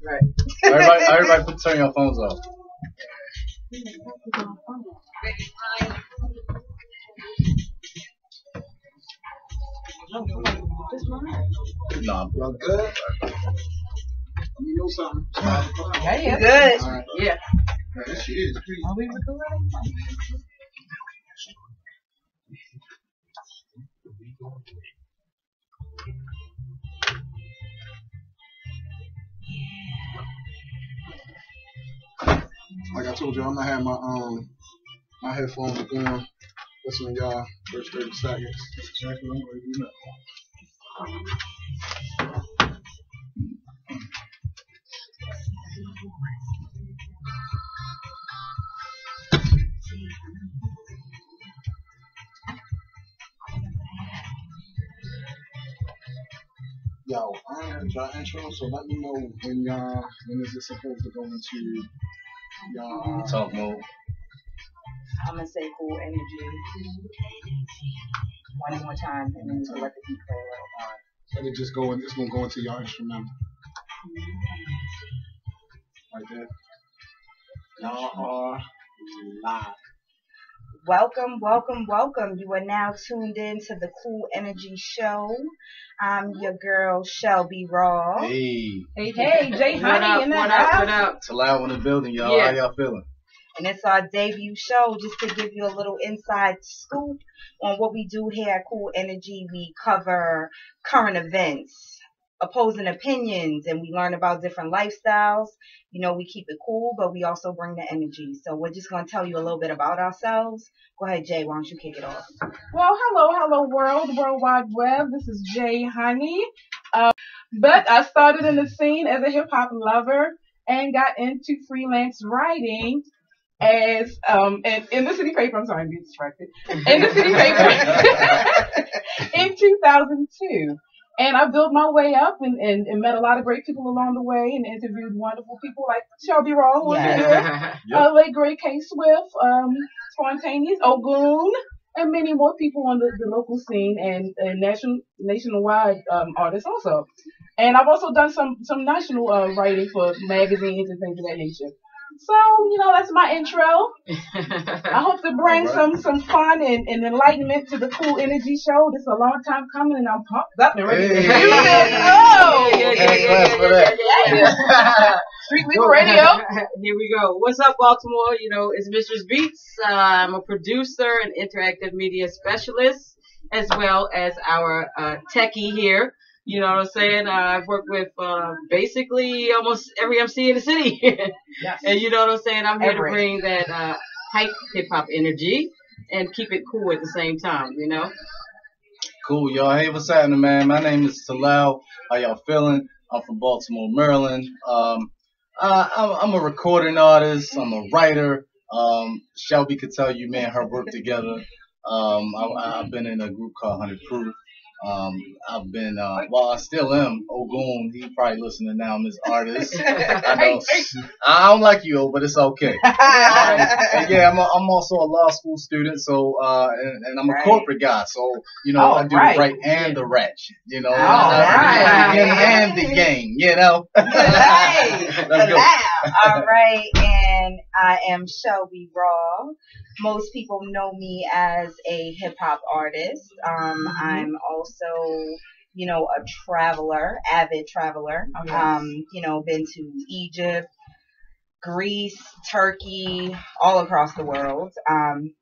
Right. Everybody turn your phones off. Nah, Y'all good? Let me know something. Yeah. Good. All right. Yeah. This shit is crazy. Are we recording? Like I told you, I'm gonna have my headphones on. Listen to y'all first 30 seconds. Exactly what I'm gonna do Yo, I heard y'all intro, so let me know when is it supposed to go into y'all talk mode. I'm gonna say cool energy one more time, and then to let the beat play a little more. and it just go in, it's gonna go into y'all instrumental. Like that. Y'all are live. Welcome, welcome, welcome. You are now tuned in to the Cool Energy Show. I'm your girl, Shelby Raw. Hey, Hey, Jay Honey in the house. What up? it's loud in the building, y'all. Yeah. How y'all feeling? And it's our debut show, just to give you a little inside scoop on what we do here at Cool Energy. We cover current events, opposing opinions, and we learn about different lifestyles. You know, we keep it cool, but we also bring the energy. So we're just going to tell you a little bit about ourselves. Go ahead, Jay. Why don't you kick it off? Well, hello world, World Wide Web. This is Jay Honey. But I started in the scene as a hip hop lover and got into freelance writing as in the city paper. I'm sorry, I'm being distracted. In the city paper in 2002. And I built my way up and met a lot of great people along the way and interviewed wonderful people like Shelby Raw, who was here, late great K Swift, Spontaneous, Ogun, and many more people on the local scene and nationwide artists also. And I've also done some national writing for magazines and things of that nature. So, you know, that's my intro. I hope to bring some fun and enlightenment to the Cool Energy Show. This is a long time coming, and I'm pumped up and ready to do this. Oh! Street Legal Radio. Here we go. What's up, Baltimore? You know, it's Mistress Beats. I'm a producer and interactive media specialist, as well as our techie here. You know what I'm saying? I've worked with basically almost every MC in the city. Yes. And you know what I'm saying? I'm here to bring that hype hip-hop energy and keep it cool at the same time, you know? Cool, y'all. Hey, what's happening, man? My name is Talal. How y'all feeling? I'm from Baltimore, Maryland. I'm a recording artist. I'm a writer. Shelby could tell you, man, her work together. I've been in a group called 100 Proof. I've been, well, I still am. Ogun, he probably listening now. I'm his artist. I know. I don't like you, but it's okay. And yeah, I'm also a law school student, so, and I'm a corporate guy, so, you know, I do the right and the ratchet, you know. The yin and the yang, you know. Let's go. All right, and I am Shelby Raw. Most people know me as a hip hop artist. I'm also, you know, a traveler, avid traveler. You know, been to Egypt, Greece, Turkey, all across the world.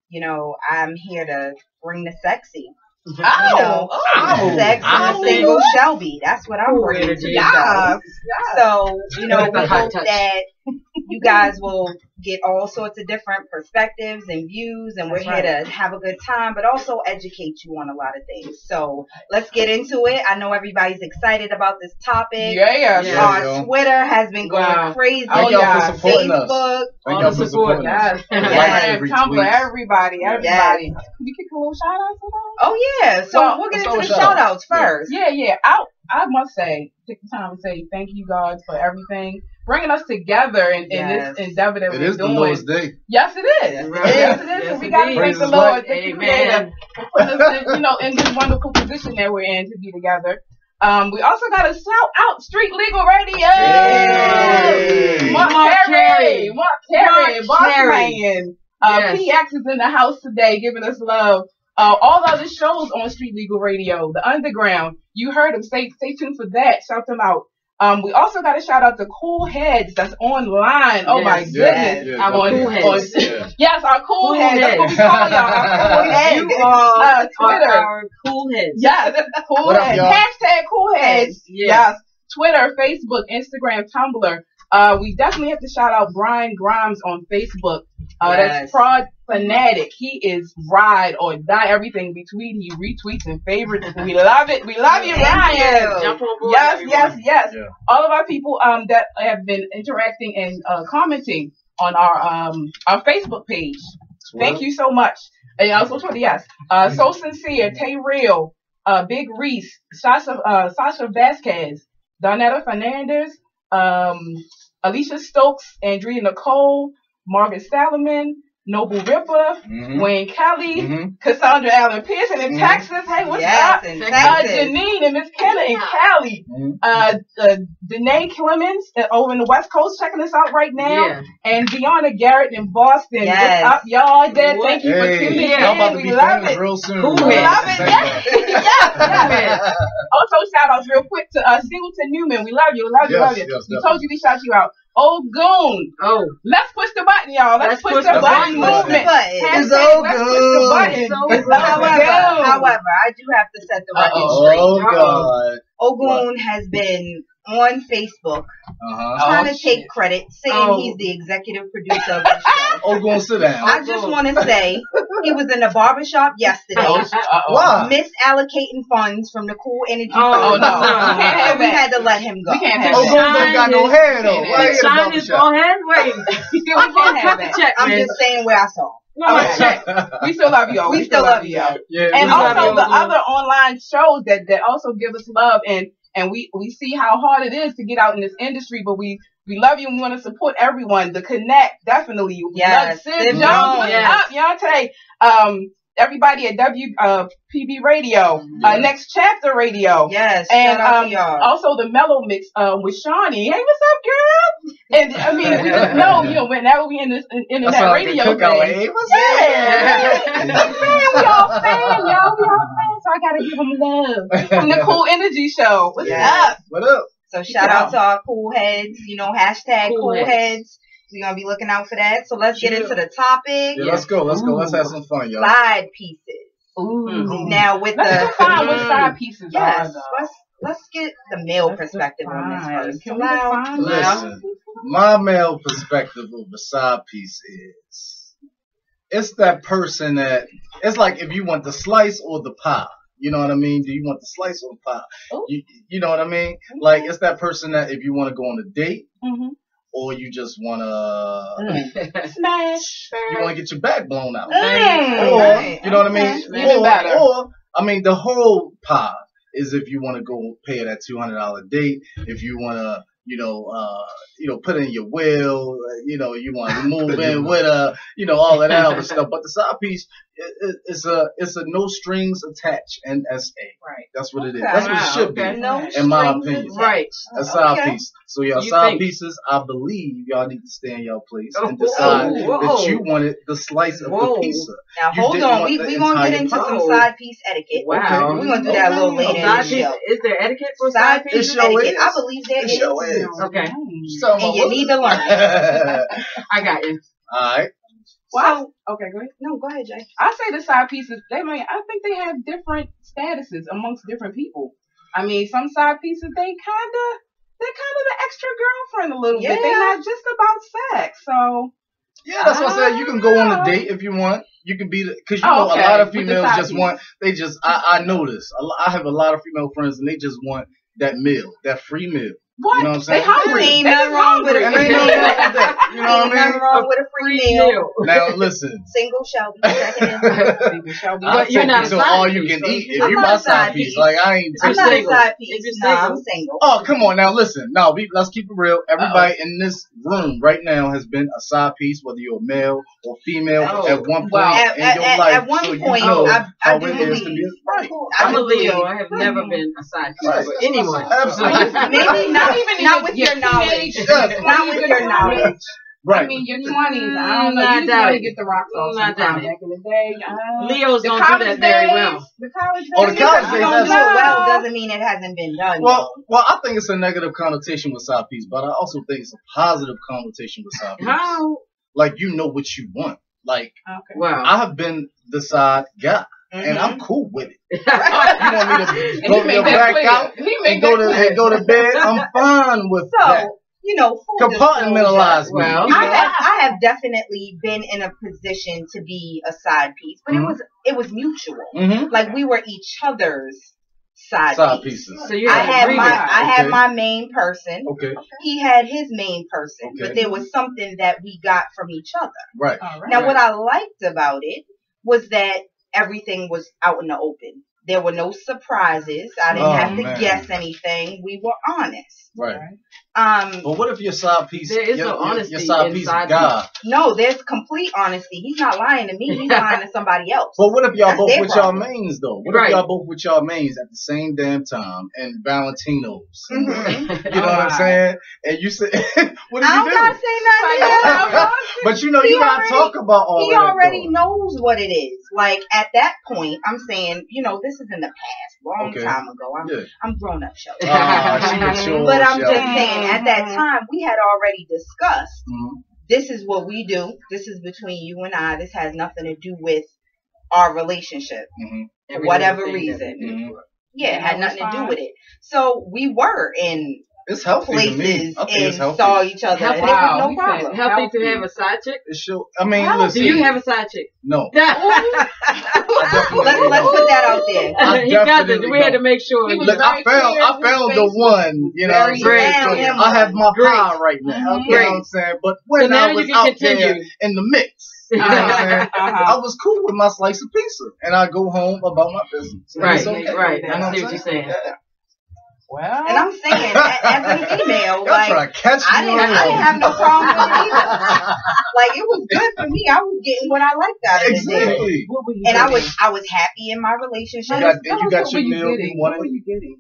You know, I'm here to bring the sexy. Sexy single Shelby. That's what I'm bringing to you guys. So, you know, we hope that you guys will get all sorts of different perspectives and views, and we're here to have a good time, but also educate you on a lot of things. So let's get into it. I know everybody's excited about this topic. Our Twitter has been going crazy. Thank y'all for supporting Facebook. Thank y'all for supporting us. Tumblr, everybody. Yes. We kick a little shout out to them? Oh yeah. So we'll get into the shout outs first. Yeah. I must say, take the time to say thank you, God, for everything. Bringing us together in this endeavor that we're doing. It is the Lord's day. Yes, it is. Yes, it is. So we got to thank the Lord, thank the Creator, for putting us in, you know, in this wonderful position that we're in to be together. We also got a shout out Street Legal Radio. Hey. Mark Terry, Boss Man. Yes. PX is in the house today giving us love. All the other shows on Street Legal Radio, The Underground, you heard them. Stay tuned for that. Shout them out. We also got to shout out the Cool Heads that's online. Oh my goodness. Our Cool Heads. Yes, our Cool Heads. That's what we call y'all. Our Cool Heads. You are Twitter. our Cool Heads. Yes, Cool What up, Heads. y'all? Hashtag Cool Heads. Yes. Twitter, Facebook, Instagram, Tumblr. We definitely have to shout out Brian Grimes on Facebook. That's Prod Fanatic. He is ride or die everything we tweet. He retweets and favorites. We love it. We love you, Ryan. Jump on board. Yes. Yeah. All of our people that have been interacting and commenting on our Facebook page. Thank you so much. And also Twitter, yes. So Sincere, Tay Real, Big Reese, Sasha Vasquez, Donetta Fernandez, Alicia Stokes, Andrea Nicole, Margaret Salomon, Noble Ripper, Wayne Kelly, Cassandra Allen Pearson in Texas. Hey, what's up? Janine and Miss Kenna in Cali. Danae Clemens over in the West Coast checking us out right now. Yeah. And Deanna Garrett in Boston. Yes. What's up, y'all? Thank you for tuning in. Y'all about to We be love famous it. real soon. We love it. Yes. Also, shout outs real quick to Singleton Newman. We love you. We love you. Yes, We told you we shout you out. Oh, Goon. Oh. Let's push the button, y'all. Let's push the button movement. It's Hashtag let's push the button. However, I do have to set the record straight. Oh, God. Ogun has been on Facebook trying to take credit, saying he's the executive producer of the show. Oh, go and sit down. I just want to say he was in the barbershop yesterday. Why? Misallocating funds from the Cool Energy Oh, Fund. no. We had to let him go. We can't have Oh, that. Gun don't got no hair, though. Why you in the Sign his barbershop? forehead? Wait. We can't have that. Check, I'm man. just saying where I saw him. We still love y'all. We still love y'all. Yeah, And we love also you. the other online shows that also give us love and we see how hard it is to get out in this industry, but we love you and we want to support everyone. The Connect, definitely. Yes. Sid Jones, what's up, Yante? Everybody at WPB Radio, Next Chapter Radio. Yes, and shout out to y'all. also the Mellow Mix with Shawnee. Hey, what's up, girl? And I mean, we just know, whenever we in this internet radio thing. Hey, what's up? We all fan, y'all. We all fan, so I gotta give them love from the Cool Energy Show. What's up? What up? So shout out to our cool heads, hashtag cool heads. We're going to be looking out for that. So let's get into the topic. Yeah, let's go. Let's have some fun, y'all. Side pieces. Ooh. Now with let's define what side pieces are, though. Let's get the male perspective on this first. Can we define Listen, my male perspective of the side piece is, it's that person that, it's like if you want the slice or the pie. You know what I mean? Do you want the slice or the pie? You know what I mean? Like, it's that person that if you want to go on a date, or you just want to smash, you want to get your back blown out. Or, you know what I mean? Even better. Or, I mean, the whole pie is if you want to go pay that $200 date, if you want to, put in your will, you want to move in with all of that other stuff. But the side piece, it's a no strings attached NSA. Right. That's what it is. That's what it should be, No in my opinion. Right. A side piece. So y'all side pieces, I believe y'all need to stay in your place and decide that you wanted the slice of the pizza. Now hold on, we gonna get into some side piece etiquette. Wow. We're gonna do that a little later in the show. Is there etiquette for side piece? Etiquette. I believe there is. Okay. So, and you need to learn. I got you. All right. Wow. Okay, go ahead. No, go ahead, Jay. I say the side pieces. I think they have different statuses amongst different people. I mean, some side pieces they're kind of the extra girlfriend a little bit. They're not just about sex. So yeah, that's what I said. You can go on a date if you want. You can be because a lot of females just want. They just I know this. I have a lot of female friends and they just want that meal, that free meal. What? You know what I'm saying? They hungry. Ain't nothing wrong with a free meal. You know what I mean? Nothing wrong with a free meal. Now listen. Single shall be checking in. But you're not so all you can eat. If you I'm my not a side side piece, piece. like I ain't. I'm not a single. side If piece. you're No, single. I'm single. Oh, come on now, listen. No, let's keep it real. Everybody in this room right now has been a side piece, whether you're male or female, at one point in your life. At one so point, you know I how do it is to believe, be Right. I'm a Leo. I have never been a side piece Right. for anyone. Absolutely. Maybe not even not in with your your knowledge. Yes. Not with your knowledge. Right. I mean, your 20s. I don't know. Not You just doubt want to it. get the rocks off Not doubt sometime it. back in the day. Leos The don't do college that very days, well. The college days. Oh, the college You days, don't do it that's- well doesn't mean it hasn't been done. Well, I think it's a negative connotation with side piece, but I also think it's a positive connotation with side piece. How? Like, you know what you want. Like, Okay. Wow. I have been the side guy, and I'm cool with it. You want me to And blow he made your that back clear. out He made and go that to clear. and go to bed? I'm fine with that. So, you know, full Compartmentalize me. Well, You know? I have definitely been in a position to be a side piece, but Mhm. it was mutual. Mhm. Like we were each other's side piece. pieces. So you I had had agreement. I had Okay. my main person. Okay. He had his main person, Okay. but there was something that we got from each other. Right. All right. Now, what I liked about it was that everything was out in the open. There were no surprises. I didn't Oh, have to man. guess anything. We were honest. Right. Um, But what if your side piece? There is your, no honesty Your side in piece side guy. no, there's complete honesty. He's not lying to me. He's lying to somebody else. But what if y'all That's both their with y'all problem. mains though? What Right. if y'all both with y'all mains at the same damn time and Valentinos? Mhm. You know what I'm saying? And you say, what do I you don't do? gotta say nothing. else. But you know, He you gotta already- talk about all He that. already though. knows what it is. Like at that point, I'm saying, you know, this is in the past, long Okay. time ago. Yeah. I'm grown up, show. Ah, she mature, But I'm just Shelby. saying, at that time, we had already discussed. Mhm. This is what we do. This is between you and I. This has nothing to do with our relationship, Mhm. for whatever Everything that reason. we do. Mhm. Yeah, it Yeah, had it nothing was to do fine. with it. So we were in It's healthy to me. places I think and it's healthy. saw each other, and there Wow, was he no said problem. Healthy to Healthy. have a side chick? It show, I mean, How listen. Do you have a side chick? No. Let's put that out there. I He doesn't. definitely We had to don't. make sure. He was Look, I very found clear in his the Facebook. one. You know what I'm Very saying? found So him I have my Great. pie right now. Mhm. You know what I'm saying? But when So now I you was can out there continue. in the mix, you know what I'm saying? Uh-huh. I was cool with my slice of pizza, and I go home about my business. And Right, it's okay. right. You know I what see I'm what you're saying. Yeah. Well, And I'm saying, as a female, Y'all like trying to catch I me didn't have no problem with it either. Like it was good for me. I was getting what I liked out of the deal. Exactly. what were you And getting? I was happy in my relationship. You got Tell us your what were you meal. getting? You What wanted. were you getting?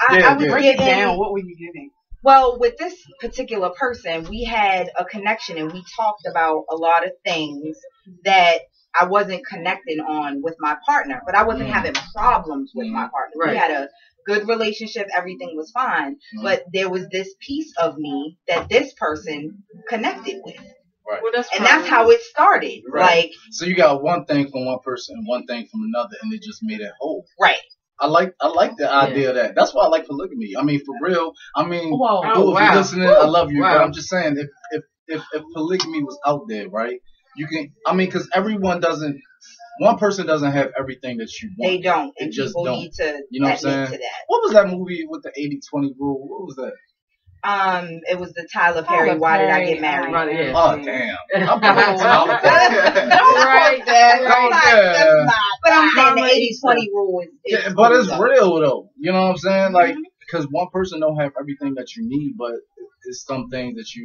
I Yeah, was yeah. Break it getting, down. What were you getting? well, with this particular person, we had a connection and we talked about a lot of things that I wasn't connecting on with my partner, but I wasn't having problems with my partner. Right. We had a good relationship, everything was fine, but there was this piece of me that this person connected with. Right. Well, that's And that's how it started. Right. Like, So you got one thing from one person and one thing from another, and it just made it whole. right. I like the idea of that. That's why I like polygamy. I mean, for real. I mean, Whoa. Oh, Boo, if wow. you're listening, I love you. Wow. But I'm just saying, if polygamy was out there, right? You can. I mean, because one person doesn't have everything that you want. They don't. It And just people don't. need to You know what I'm admit saying? to that. What was that movie with the 80-20 rule? What was that? It was the Tyler Perry, Why Did I Get Married? Right, yeah. Oh damn! I'm Right, right. right. But I'm saying the Mama 80-20 rule is Yeah, but it's cool, though. real though. You know what I'm saying? Like, Mm-hmm. because one person don't have everything that you need, but it's some things that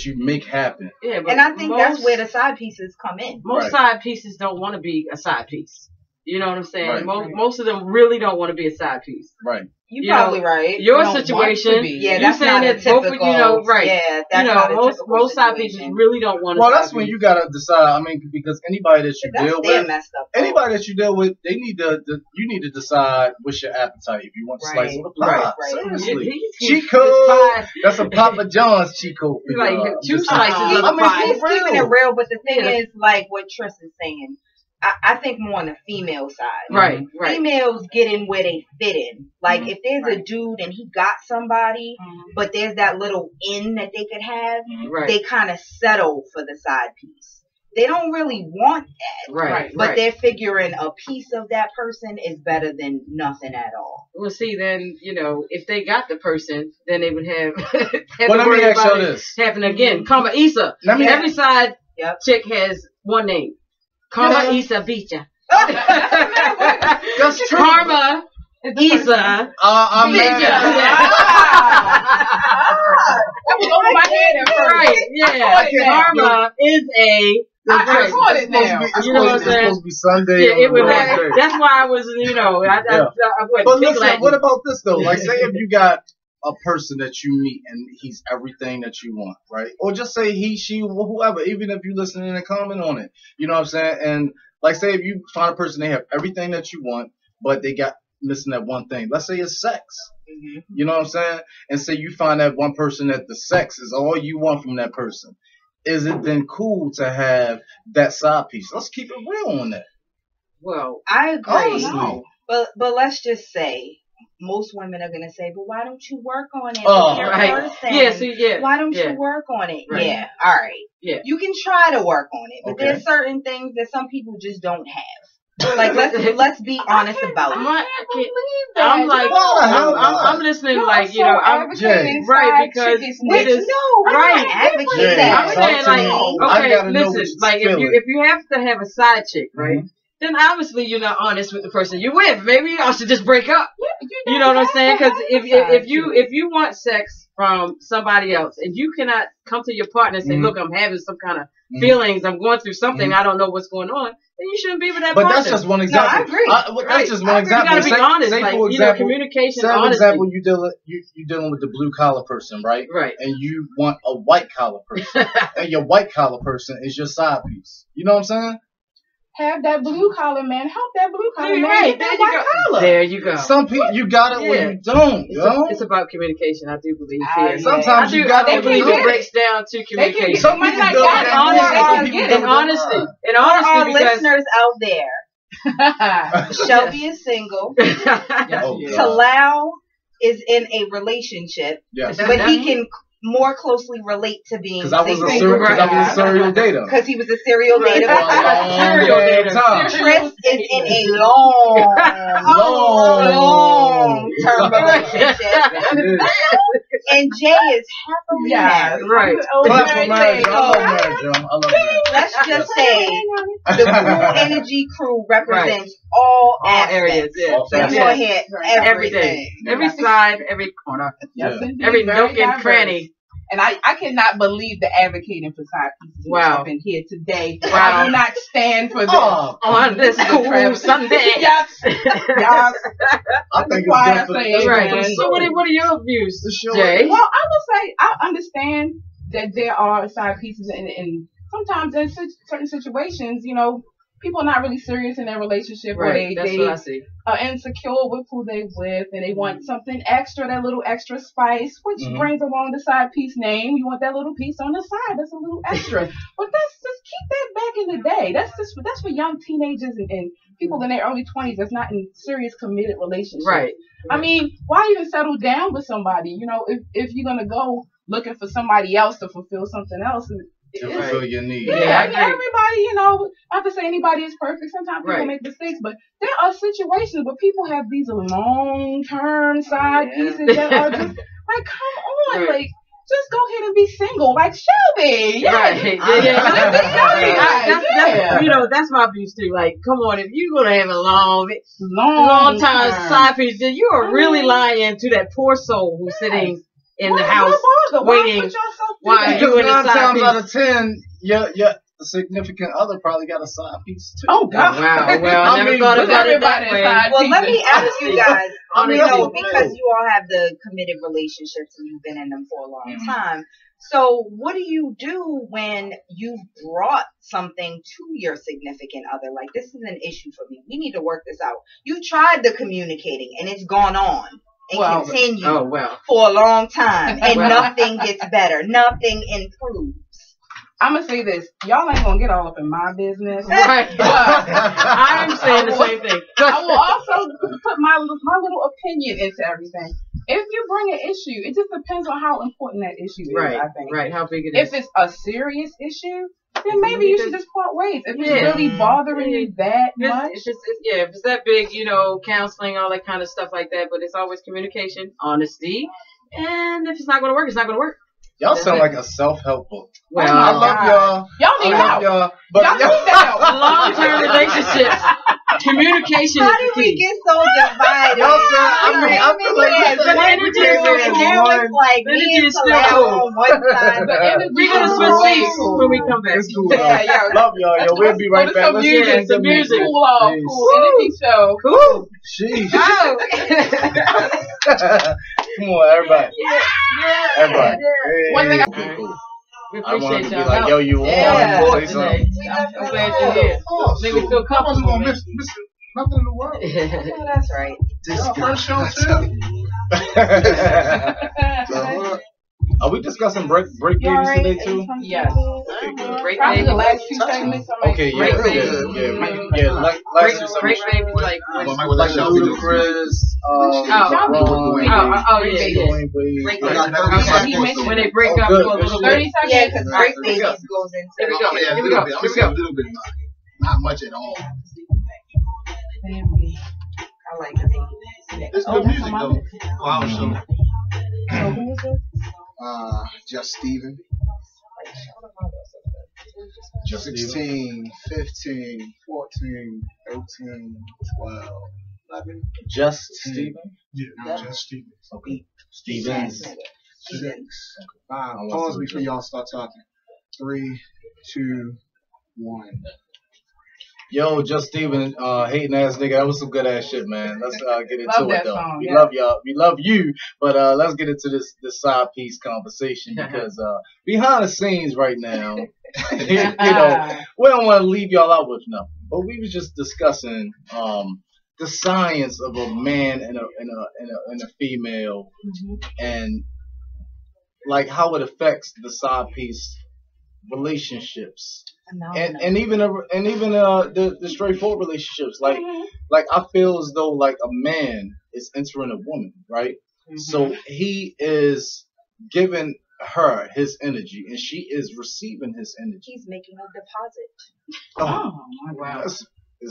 you make happen. Yeah, but And I think that's most- where the side pieces come in. most Right. side pieces don't want to be a side piece. You know what I'm saying? Right. Most of them really don't want to be a side piece. Right. You're You probably know, right. Your don't want to situation, be. Yeah, you that's saying not a that both of typical. you know, right? Yeah, You that's know, not a most typical side pieces situation. really don't want. Well, a that's side when piece. you gotta decide. I mean, because anybody that you That's deal their with, messed up. anybody that you deal with, they need you need to decide what's your appetite. If you want to slice Right. of the pie, Right, right. seriously. He's Chico, pie, that's a Papa John's Chico. for like y'all. two Just- slices He- of the I mean, pie. he's for real. keeping it real, but the thing Yeah. is, like what Triss is saying, I think more on the female side. Right, right. Females get in where they fit in. Like Mhm. if there's a dude and he got somebody, Mhm. but there's that little in that they could have, Right, they kind of settle for the side piece. They don't really want that, right, but right. they're figuring a piece of that person is better than nothing at all. Well, see, then if they got the person, then they would have. have Well, to let worry me ask about y'all it this. happening again. Comma Issa. Let me Every side Yep. chick has one name. Karma Yeah. Issa Beecha. That's true. Karma Issa. I'm mad. That was over my head at first. Right, yeah. I can't- Karma is a I caught it now. It's You know what I'm saying? supposed to be Sunday. Yeah, it was. Wednesday. That's why I was, I wasn't But big listen, Latin. what about this though? Like, say if you got a person that you meet and he's everything that you want, right? Or just say he, she, whoever, even if you listen and comment on it. You know what I'm saying? And like, say if you find a person, they have everything that you want, but they got missing that one thing. Let's say it's sex. Mm-hmm. You know what I'm saying? And say you find that one person that the sex is all you want from that person. Is it then cool to have that side piece? Let's keep it real on that. Well, I agree. Honestly. But let's just say most women are gonna say, "But why don't you work on it? Oh, with your right. person? Yeah, see, yeah. Why don't yeah. you work on it?" Right. Yeah, all right. Yeah. You can try to work on it, but Okay. there's certain things that some people just don't have. Like let's be honest about it. I'm like, Well, I'm listening, Y'all like, so I'm advocating right, side because chickies. it is No, right. I'm not advocating Yeah, that. I'm saying, like, I okay, gotta know listen, what she's like, feeling. if you have to have a side chick, right? Then obviously you're not honest with the person you're with. Maybe y'all should just break up. You know what I'm saying? Because if you want sex from somebody else and you cannot come to your partner and say, look, I'm having some kind of feelings, I'm going through something, I don't know what's going on, then you shouldn't be with that But partner. that's just one example. I agree. That's just one example. You gotta be honest, say like, for you know, example, communication, say for honesty. example, you dealing with the blue collar person, right? Right. And you want a white collar person, and your white collar person is your side piece. You know what I'm saying? Have that blue collar man help that blue collar man Right, get there that you white go. collar. There you go. Some people you got it or you don't. It's about communication, I do believe Ah, here. yeah. Sometimes I you do, got I it. do believe get it it. breaks down to They communication. can Some might people not don't got it. have They honesty. can get And it. honesty. And For our honesty because listeners out there, Shelby is single. Oh, God. Talal is in a relationship, Yes. but he can more closely relate to being Because I was a single serial dater. because he was a serial Right. dater. For a long Serial damn dater. time. Chris is in a long-term relationship, and Jay is happily married. Right. Clap for marriage. I love marriage, yo. I love marriage. Let's just say the Cool Energy crew represents all areas, aspects. yeah. So you want to hit everything. Every side, every corner, Yes, Yeah. indeed. every Very nook and diverse. cranny. And I cannot believe the advocating for side pieces Wow. up in here today. Wow. I do not stand for this. Oh, On this cool Travis. Sunday. Yes. Yes. I think Why I it's good say for it, Right. man. So what are your views, The show- Jay? Well, I will say I understand that there are side pieces, and sometimes in certain situations, you know, people are not really serious in their relationship, or Right. That's they what I see. are insecure with who they with, and they want something extra, that little extra spice, which brings along the side piece name. You want that little piece on the side, that's a little extra. But that's just keep that back in the day. That's for young teenagers and people in their early 20s that's not in serious committed relationships. Right. I mean, why even settle down with somebody? You know, if you're gonna go looking for somebody else to fulfill something else. To fulfill your needs. Yeah, I agree. Everybody, you know, not to say anybody is perfect. Sometimes people Right. make mistakes, but there are situations where people have these long-term side pieces that are just like, come on, Right. like, just go ahead and be single, like Shelby. Yeah. Right. That's, you know, that's my views too. Like, come on, if you're gonna have a long time side piece, then you are really lying to that poor soul who's sitting in the house waiting. Why Because you in the 9 side times piece? out of 10, your significant other probably got a side piece too. Oh God! Wow. Well, I never thought about it that way. Well, let me ask you guys, Honestly. you know, because you all have the committed relationships and you've been in them for a long time. So what do you do when you've brought something to your significant other? Like, this is an issue for me. We need to work this out. You tried the communicating and it's gone on and continued for a long time, and nothing gets better. Nothing improves. I'm gonna say this: y'all ain't gonna get all up in my business. Right. I'm saying the same thing. I will also put my little opinion into everything. If you bring an issue, it just depends on how important that issue is. Right. I think. Right. How big it is. If it's a serious issue, then maybe you should just part ways. If it's really bothering you that much, if it's that big, you know, counseling, all that kind of stuff like that. But it's always communication, honesty, and if it's not going to work, it's not going to work. Y'all sound like a self-help book. Well, I love y'all. Y'all need I love help. y'all. But Y'all need help. long-term relationships, communication How is did the we key. get so divided? Y'all said, I feel like the energy is so now it's like The me energy and is still Salah cool. on one side. The energy We're gonna is switch way seats cool. when we come back. it's cool. Though. Love y'all. Yo, we'll be right Put back. some Let's music. get some music. Cool off. Peace. Cool energy show. Cool. Sheesh. Oh. Come on, everybody. Everybody. One thing Hey, cool. We I wanted appreciate to be y'all. like, yo, you on? Yeah. Say something. I'm glad you're here. Make me feel comfortable. gonna man. miss nothing in the world. Oh, that's right. Y'all first show too. Are we discussing break babies today too? Yes. Break Probably baby. the last two segments. Okay, yeah, Break yeah, baby. yeah. Like Break some baby like like Ludacris, oh yeah. Break baby. When they break up for a little bit. 30 seconds. Yeah, because break Here we go. babies goes into Here we go. Yeah, Here we go. I'm Here gonna we say a go. little bit. Not much at all. Family. I like the baby. It's good music though. Wow, show. So who is it? Just Steven. 16, 15, 14, 13, 12, 11. Just Steven. Yeah, just Steven. Okay. Stevens. 6. 5. Pause before y'all start talking. 3, 2, 1. Yo, Just Steven, hating ass nigga, that was some good ass shit, man. Let's get into Love it that though. song, We yeah. love y'all. We love you, but let's get into this side piece conversation because behind the scenes right now, you know, we don't want to leave y'all out with nothing. But we was just discussing the science of a man and a female, and like how it affects the side piece relationships. And even the straightforward relationships, like I feel as though like a man is entering a woman, right? So he is giving her his energy, and she is receiving his energy. He's making a deposit. Oh my wow.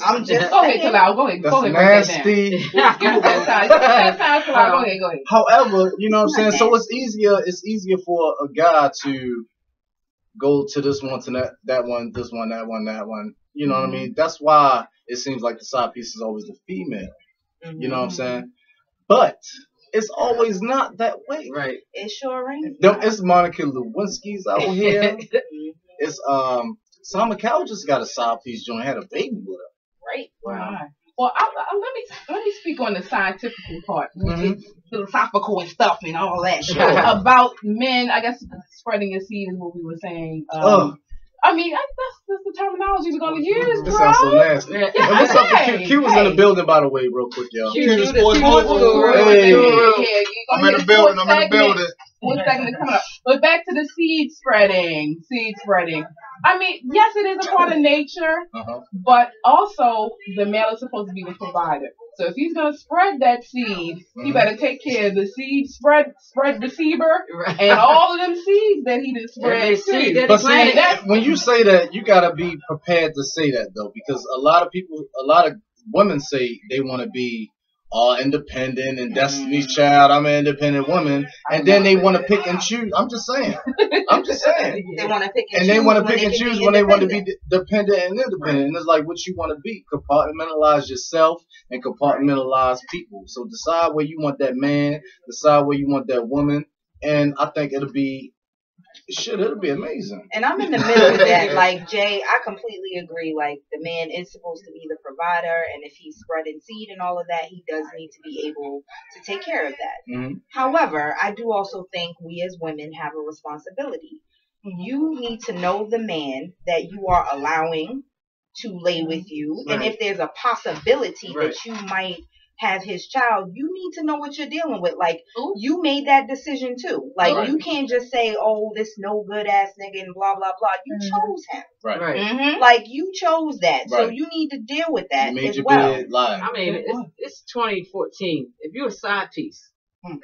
I'm just Go ahead, saying. Talal. Go ahead. That's Go ahead. Break nasty. that down. That sounds Talal. Go ahead. Go ahead. However, you know what I'm saying. So it's easier for a guy to go to this one, to that one, this one, that one, that one. You know what I mean? That's why it seems like the side piece is always the female. You know what I'm saying? But it's always not that way. Right. It sure ain't. It's Monica Lewinsky's out here. It's Simon Cowell just got a side piece joint, had a baby with her. Right. Wow. Well, let me speak on the scientific part, which is philosophical and stuff and all that about men. I guess spreading a seed is what we were saying. I mean, that's the terminology we're gonna use, bro. This sounds so nasty. Yeah, And what's up to hey, Q? Q was in the building, by the way, real quick, y'all. Q, the Sports sports guru. Hey. I'm in the building. I'm in the building. One segment coming up. But back to the seed spreading. I mean, yes, it is a part of nature, but also the male is supposed to be the provider. So if he's gonna spread that seed, he better take care of the seed spread receiver and all of them seeds that he did spread too. But see, when you say that, you gotta be prepared to say that though, because a lot of women say they want to be independent and Destiny's Child. I'm an independent woman, and then they want to pick and choose. I'm just saying. They want to pick and choose. And they want to pick and choose when they want to be dependent and independent. And it's like what you want to be. Compartmentalize yourself and compartmentalize people. So decide where you want that man. Decide where you want that woman. And I think it'll be amazing. And I'm in the middle of that. Like, Jay, I completely agree. Like, the man is supposed to be the provider, and if he's spreading seed and all of that, he does need to be able to take care of that. However, I do also think we as women have a responsibility. You need to know the man that you are allowing to lay with you, and if there's a possibility that you might have his child, you need to know what you're dealing with. Like, you made that decision too. Like, you can't just say, oh, this no good ass nigga and blah, blah, blah. You chose him. Right. Like, you chose that. So you need to deal with that you made as your well. bed live. I mean, it's 2014. If you're a side piece,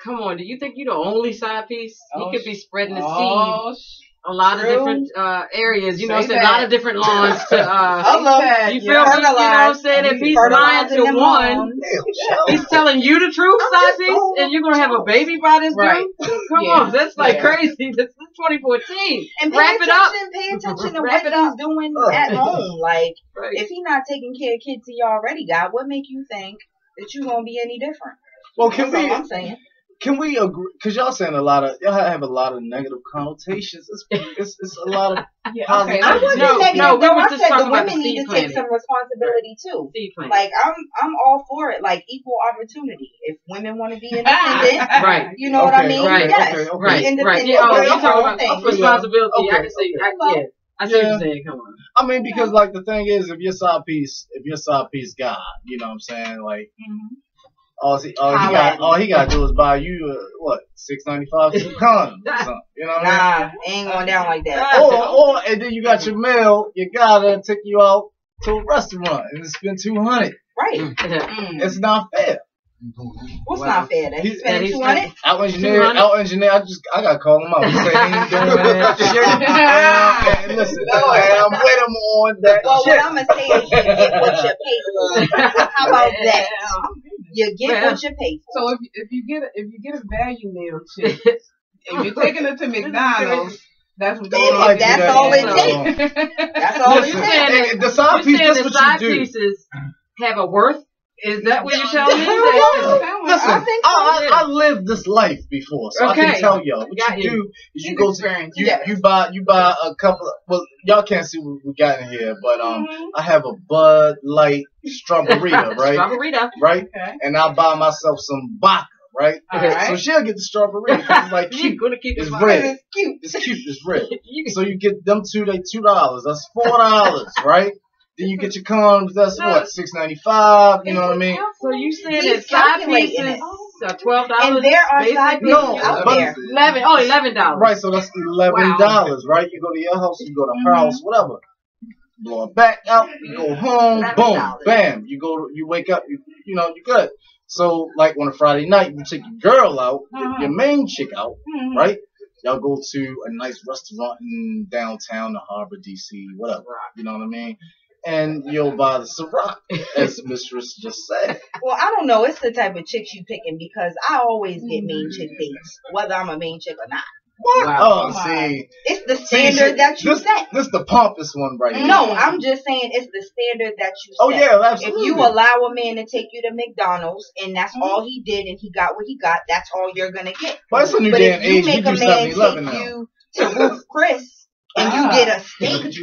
come on, do you think you're the only side piece? He could be spreading the seed a lot of True. different areas. You know, Say it's a lot that. of different lawns to. Exactly. You feel me? You know what I'm saying? If he's lying Fertilizing to them one, lawns. he's telling you the truth, side piece, and you're gonna have a baby by this Right. dude. Come Yeah. on, that's like Yeah. crazy. This is 2014. And Wrap it up. pay attention to Wrap what it he's up. doing at home. Like, Right. if he's not taking care of kids he already got, what make you think that you gonna be any different? Well, That's all I'm saying. can we agree? Because y'all saying y'all have a lot of negative connotations. It's a lot of Yeah, positive. okay. I wasn't No, negative no, we though. were I just said talking the about women the need to seed take planting. some responsibility too. Seed planting. Like I'm all for it. Like equal opportunity. If women want to be independent, Right. you know what I Okay, mean? right, Yes, okay, be okay. Right, independent. Yeah, oh, Okay, you're okay, talking okay. about responsibility. I can see. Okay. I see what Yeah. you're saying. Come on. I mean, because like the thing is, if your side piece God, you know what I'm saying, like. All he got to do is buy you what $6.95 some condoms or something. You know what I mean? Nah, ain't going down like that. Or and then you got your mail. You gotta take you out to a restaurant and spend $200. Right. Mm. It's not fair. What's Wow. not fair? That he's spending he's 200. Out engineer. I gotta call him out. Say he ain't doing that shit. And listen, and I'm with him on that Well, shit. what I'm gonna say is you get what you pay for. How about that? You get what you pay for. So if you get a value meal chick and you're taking it to McDonald's, that's what Don't like you're That's that. all it No. takes. That's all it Listen, takes. And the side piece, You're saying that's the what side you do. pieces have a worth? Is that what you're telling me? Listen, I think so. I lived this life before, so I Okay. can tell y'all. What Got you you. do is you You've go to experienced you, Yes. you buy a couple of, well, y'all can't see what we got in here, but I have a Bud Light Strawberryta, right? Strawberryta. Right? Okay. And I buy myself some vodka, right? All right. So she'll get the Strawberryta 'cause it's like You're cute. gonna keep It's it red. It's cute. It's cute. It's red. So you get them two, they $2. That's $4, right? Then you get your condoms. That's what $6.95. You know what I mean? So you saying He's that side calculating pieces it. are $12? And there are side pieces No, out but- there. $11. Right, so that's $11, right? You go to your house, you go to her house, whatever. Blow it back out, you go home, boom, $11. bam. You wake up, you know, you're good. So, like on a Friday night, you take your girl out, your main chick out, right? Y'all go to a nice restaurant in downtown, the Harbor, DC, whatever. You know what I mean? And you'll buy the Ciroc, as Mistress just said. Well, I don't know. It's the type of chicks you picking because I always get main chick dates, whether I'm a main chick or not. What? Wow. Oh, see. It's the standard that you set. This the pompous one right here. No, I'm just saying it's the standard that you set. Oh, yeah, If absolutely. you allow a man to take you to McDonald's and that's all he did and he got what he got, that's all you're gonna get. But it's a new But day if and you age. We make do a man 7-Eleven take now. you to Ruth Chris and you get a steak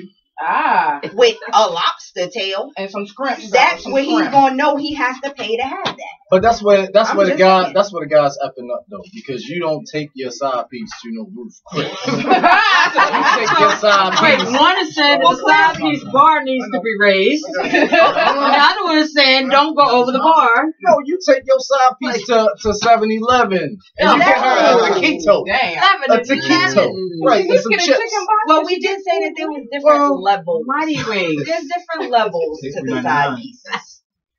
with a lobster tail, and some scrimps. that's when he's gonna know he has to pay to have that. But that's where I'm the just guy saying. that's where the guy's effing up though, because you don't take your side piece to no roof Chris. You take your side Wait, piece. one is saying that the side piece bar needs to be raised. The other one is saying don't go over the bar. No, you take your side piece to 7-Eleven and you get her a taquito. Damn. A taquito. Right, and some Get a chips. chicken box. Well, we did say that there was different Well, levels. Mighty wings. There's different levels to the side pieces.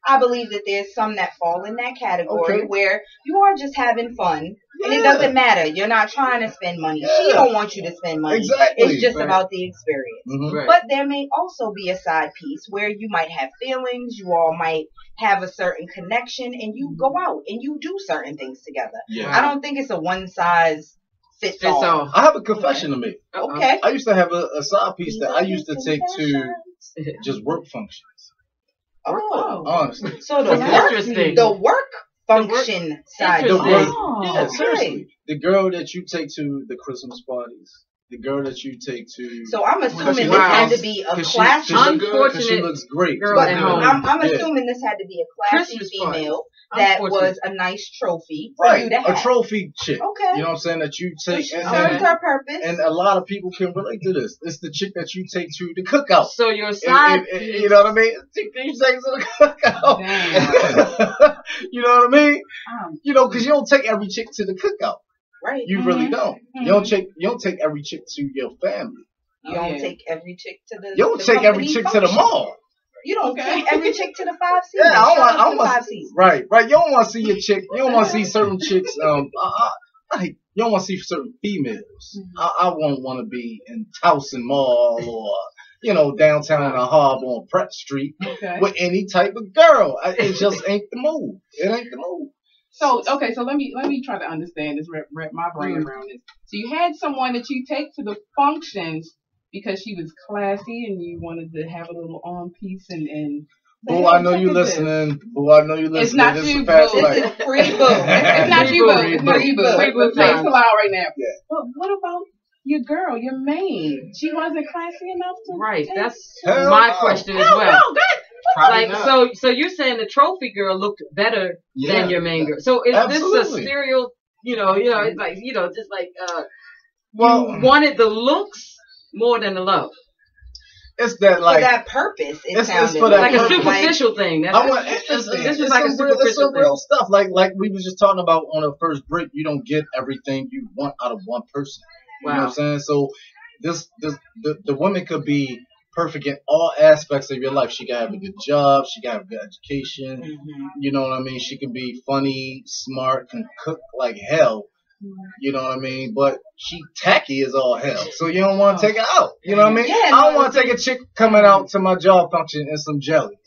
I believe that there's some that fall in that category Okay. where you are just having fun and it doesn't matter. You're not trying to spend money. She Yeah. don't want you to spend money. Exactly. It's just Right. about the experience. Mhm. Right. But there may also be a side piece where you might have feelings, you all might have a certain connection, and you go out and you do certain things together. Yeah. I don't think it's a one size fits all. all. I have a confession to make. Okay. I used to have a side piece that I used to take to just work functions. Oh. Honestly. So the That's work, interesting. the work function side. The Interesting. work, Oh, yeah, okay. seriously. The girl that you take to the Christmas parties. The girl that you take to. So I'm assuming this Wow. had to be a classy. Unfortunate she looks great. girl But at home. I'm Yeah. assuming this had to be a classy Christmas female that Unfortunate. was a nice trophy for Right, you to a have. trophy chick. Okay. You know what I'm saying? That you So take. she And, serves and, her purpose. and a lot of people can relate to this. It's the chick that you take to the cookout. So your side You know what I mean? You take to the cookout. You know what I mean? You know, because you don't take every chick to the cookout. Right. You really don't. You don't take every chick to your family. You don't take every chick to the. You don't the take every company chick to the function. mall. You don't Okay. take every chick to the 5 seasons. Yeah, Shout out to I the want 5 seasons. right. You don't want to see your chick. You don't want to see certain chicks. I hate You don't want to see certain females. I won't want to be in Towson Mall or downtown in a harbor on Pratt Street with any type of girl. It just ain't the move. It ain't the move. So okay, so let me try to understand this, wrap my brain around this. So you had someone that you take to the functions because she was classy and you wanted to have a little on piece and Boo, I know you listening. Boo, I know you listening. It's not this you, is past Boo. life. This is free boo. It's not you, Boo. It's not you, Boo. Free Let's boo allow right now. Yeah. But what about your girl, your maid? She wasn't classy enough to Right. take- That's Hell my no. question as Hell well. no, God. Probably Like not. so you're saying the trophy girl looked better Yeah. than your main girl. So is Absolutely. this a serial? It's like just like Well, you wanted the looks more than the love. it's that For like that purpose, it it's sounded for that Like a purpose. superficial thing. That's I want interesting. it's This is like a some real, it's superficial some thing. real stuff. Like we was just talking about on the first break. You don't get everything you want out of one person. You know what I'm saying? So the woman could be perfect in all aspects of your life. She can have a good job. She can have a good education. You know what I mean? She can be funny, smart, can cook like hell. You know what I mean? But she tacky as all hell. So you don't want to take her out. You know what I mean? Yeah, I don't want to take a chick coming out to my job function in some jellies.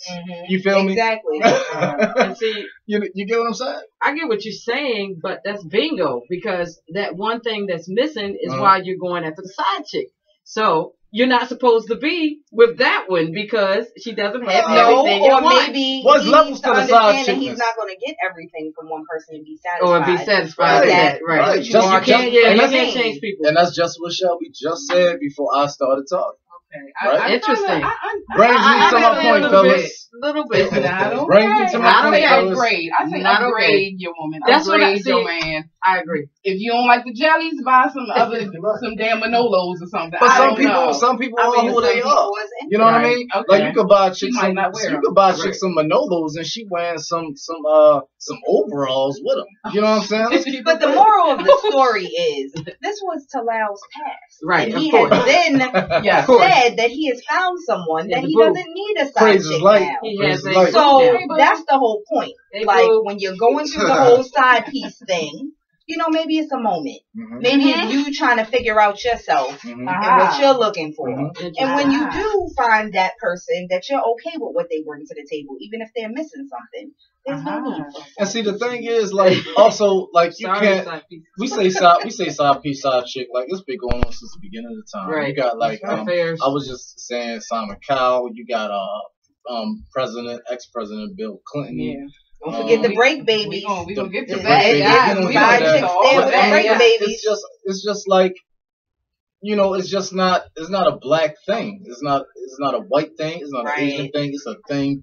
You feel me? Exactly. And see, You get what I'm saying? I get what you're saying, but that's bingo because that one thing that's missing is why you're going after the side chick. So you're not supposed to be with that one because she doesn't have No, everything you or want. maybe What's he levels needs to to the side understand that he's chickness? not going to get everything from one person and be satisfied. Or be satisfied with that, right? Right. You can't, and you that's- can't change people. And that's just what Shelby just said before I started talking. Right? Interesting. Brings me to my point, fellas. Little bit. Brings me to my I point, say fellas. upgrade. I say Not upgrade okay. your woman. That's what I upgrade see. your man. I agree. If you don't like the jellies, buy some damn Manolos or something. But I some don't people, know. some people I are mean, who some they people are. was into You know what I Right. mean? Okay. Like you could buy a chick She some, might not wear you them. could buy a chick Right. some Manolos and she wearing some overalls with them. You know what I'm saying? Let's keep But it the real. moral of the story is this was Talal's past. Right, And of he course. has then Yeah. said that he has found someone Yeah, that the he boo. doesn't need a side Praise his chick light. now. He Praise has his a light. So Hey, boo. that's the whole point. Hey, Like boo. when you're going through the whole side piece thing, maybe it's a moment. Maybe it's you trying to figure out yourself and what you're looking for. And when you do find that person that you're okay with what they bring to the table, even if they're missing something, there's no need for And see, the thing is, like, also, like, you Sorry, can't. side piece. We say side piece, side chick. Like it's been going on since the beginning of the time. Right. You got like Affairs. I was just saying Simon Cowell. You got ex-president Bill Clinton. Yeah. Don't forget the break babies. We gonna get to The that. break Yeah, babies, we side gonna get chicks to all stand of with that. the break Yeah. babies. It's just like, it's just not. It's not a black thing. It's not a white thing. It's not an Asian Right. thing. It's a thing,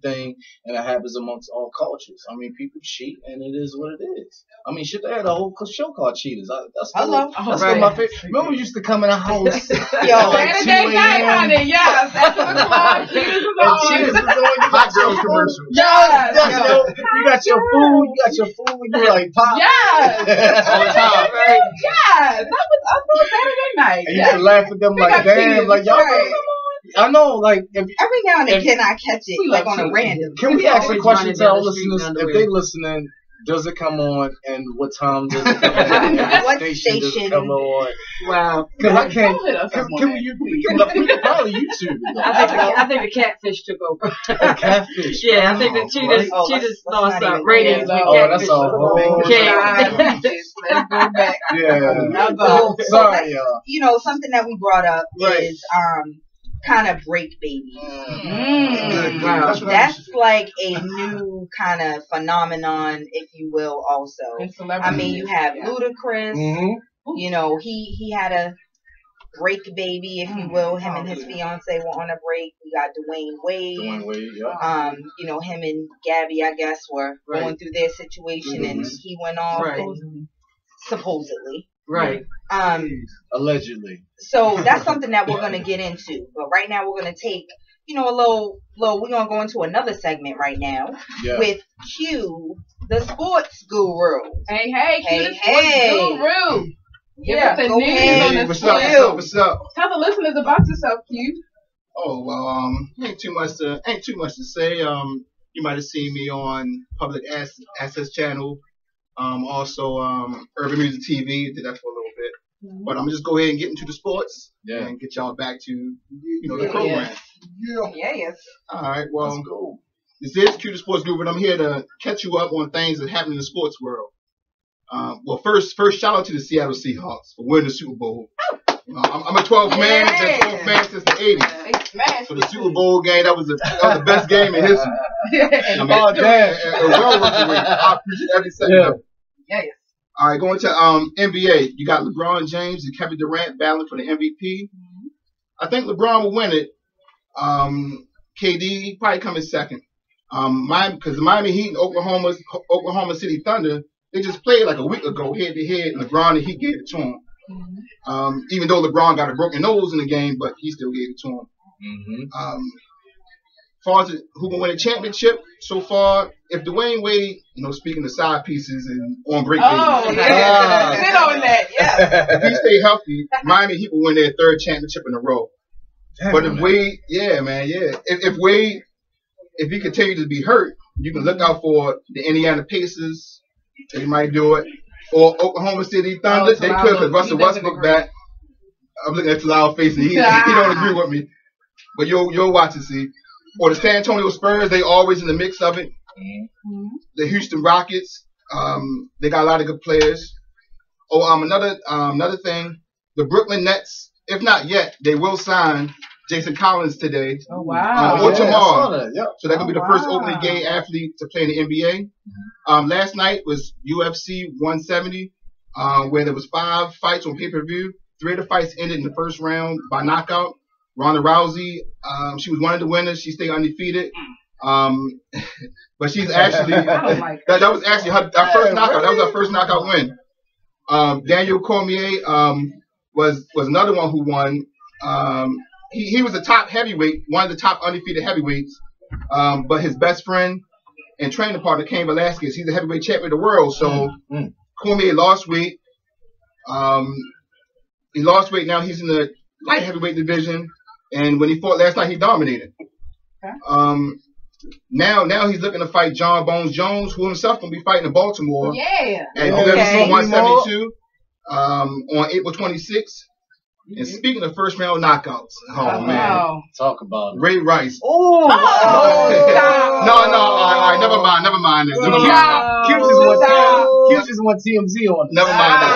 and it happens amongst all cultures. I mean, people cheat, and it is what it is. I mean, shit, they had a whole show called Cheaters. That's Hello. That's Right. still my favorite. Remember, we used to come in the house. Yo, Saturday night, honey. Yes. After the club, Cheaters is on. Cheaters is on. You got your commercial. Yes. Yes, you got your food. You got your food. You like pop. Yes. All the time. Yes. I saw Saturday night. And you can laugh at them like, got damn, Cheaters. like y'all. Right. I know, like, if every now and If- again I catch it We like love on a cheating. random. can we ask a Always question running to our down the street in listeners? If underwear. they listening, does it come on, and what time does it come on? And What station does it station? come on? Wow. Because I can't. Don't hit us up on We can probably YouTube it. though. I think the catfish took over. A catfish. Yeah, I think the Oh, cheaters Oh, let's lost not even ratings go with there. Oh, catfish. that's a whole. Okay. Let's go back. Yeah. So Sorry, y'all. something that we brought up Right. is kind of break babies. Wow. That's what That's like a new kind of phenomenon, if you will. Also, And I celebrity. mean, you have Ludacris. Mm-hmm. He had a break baby, if you will. Him and his fiance were on a break. We got Dwayne Wade. Dwayne Wade, yeah. Him and Gabby, I guess, were Right. going through their situation, and he went off, Right. and supposedly. Right. Allegedly. So that's something that we're gonna get into. But right now, we're gonna take, a little. We're gonna go into another segment right now Yeah. with Q, the sports guru. Hey, Hey, hey. hey. Guru. Give Yeah, us the go news ahead. on the What's up? sports. What's up? What's up? Tell the listeners about yourself, Q. Oh well, ain't too much to say. You might have seen me on Public Access Channel. Also, Urban Music TV. Did that for a little But I'm gonna just go ahead and get into the sports Yeah. and get y'all back to the program. Yes. All right. Well, Let's go. this is Q the Sports Group, and I'm here to catch you up on things that happen in the sports world. Well, first, shout out to the Seattle Seahawks for winning the Super Bowl. I'm a 12th man, been 12th man since the 80s. So the Super Bowl game, that was the best game in history. I mean, well worth the wait. I appreciate every second of it. Yes. All right, going to NBA. You got LeBron James and Kevin Durant battling for the MVP. I think LeBron will win it. KD probably come in second. Because the Miami Heat and Oklahoma City Thunder, they just played like a week ago head to head, and LeBron and he gave it to him. Even though LeBron got a broken nose in the game, but he still gave it to him. As far as who will win a championship so far, if Dwayne Wade, speaking of side pieces and on break, Sit on that, yeah. if he stay healthy, Miami Heat will win their third championship in a row. But if Wade, if Wade, if he continues to be hurt, you can look out for the Indiana Pacers. They might do it. Or Oklahoma City Thunder. They could, because Russell Westbrook back. I'm looking at Talal's face, and he don't agree with me. But you'll watch and see. Or the San Antonio Spurs, they always in the mix of it. The Houston Rockets, they got a lot of good players. Another thing, the Brooklyn Nets, if not yet, they will sign Jason Collins today. Oh, wow. Or tomorrow. Yep. So that could be the first openly gay athlete to play in the NBA. Last night was UFC 170, where there was 5 fights on pay-per-view. 3 of the fights ended in the first round by knockout. Ronda Rousey, she was one of the winners. She stayed undefeated. But she's actually that was actually her first knockout. That was her first knockout win. Daniel Cormier was another one who won. He was a top heavyweight, one of the top undefeated heavyweights. But his best friend and training partner, Cain Velasquez, he's the heavyweight champion of the world. So Cormier lost weight. He lost weight. Now he's in the light heavyweight division. And when he fought last night, he dominated. Now he's looking to fight John Bones Jones, who himself gonna be fighting in Baltimore. Yeah. At UFC 172 on April 26th. And speaking of first round knockouts, man, talk about it. Ray Rice. Oh, No, never mind. Q just won TMZ on it. Never mind that.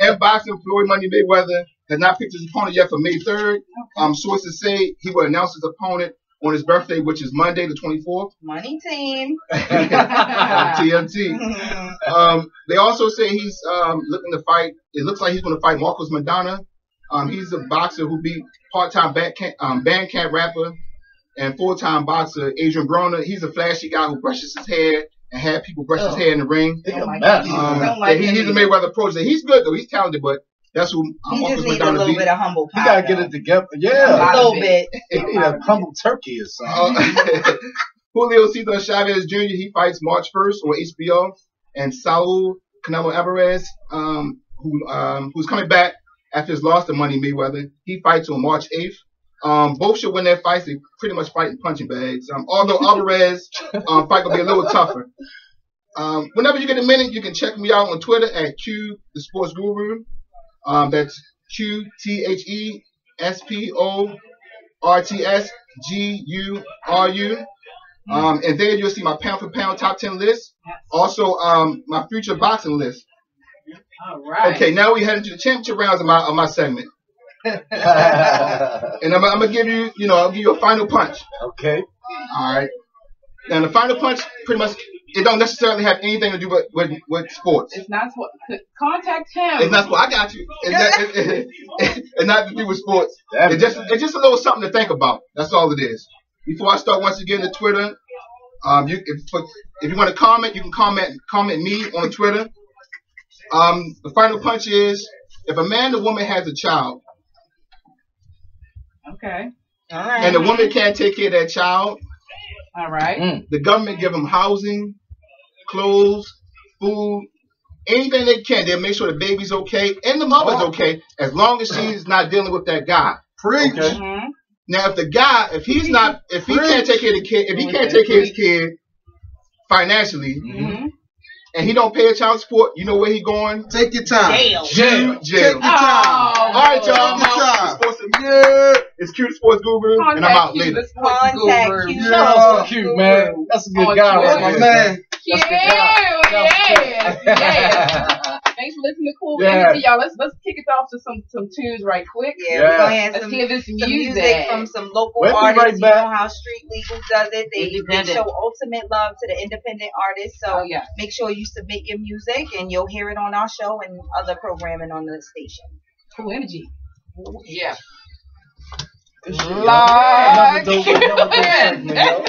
In boxing, Floyd Money Mayweather has not picked his opponent yet for May 3rd. Sources say he will announce his opponent on his birthday, which is Monday the 24th. Money team. TMT. They also say he's looking to fight. It looks like he's going to fight Marcos Madonna. He's a boxer who beat part-time Bandcamp rapper and full-time boxer Adrian Broner. He's a flashy guy who brushes his hair and had people brush his hair in the ring. He's a Mayweather protege. He's good though. He's talented, but that's who he just needs a little bit of humble pie. You gotta get it together. Yeah, a little bit. He need a humble turkey or something. Julio Cesar Chavez Jr. He fights March 1st on HBO, and Saul Canelo Alvarez, who's coming back after his loss to Money Mayweather, he fights on March 8th. Both should win their fights. They pretty much fight in punching bags. Although Alvarez fight will be a little tougher. Whenever you get a minute, you can check me out on Twitter at Q the Sports Guru. That's QTHESPORTSGURU. And there you'll see my pound for pound top 10 list. Also, my future boxing list. All right. Okay, now we head into the championship rounds of my segment. And I'm gonna give you, I'll give you a final punch. Okay. All right. And the final punch, pretty much, it don't necessarily have anything to do with sports. It's not sports. Contact him. It's not sports. I got you. It's not to do with sports. It's just a little something to think about. That's all it is. Before I start, once again, the Twitter. If you want to comment, you can comment me on Twitter. The final punch is: if a man or woman has a child, okay, all right, and the woman can't take care of that child, all right, the government give them housing, clothes, food, anything they can. They'll make sure the baby's okay and the mother's okay, as long as she's not dealing with that guy. Preach. Okay? Mm-hmm. Now, if the guy, if he can't take care of the kid, if he can't take care of his kid financially, mm-hmm. and he don't pay a child support, you know where he going? Take your time. Jail. Jail. Take your time. All right, y'all. Take your time. It's Cute Sports Guru, and I'm out later. Contact Q. That's cute, man. That's a good guy, That's my man. Yeah, That's good job. yeah. Thanks for listening to Cool Energy, y'all. Let's kick it off to some tunes right quick. Yeah, we're gonna have Let's some, hear this some music. music from some local We'll be artists. right You back. know how Street Legal does it. They Independent. show ultimate love to the independent artists. So Oh, yeah. make sure you submit your music, and you'll hear it on our show and other programming on the station. Cool Energy. Yeah. Another dope segment, yo.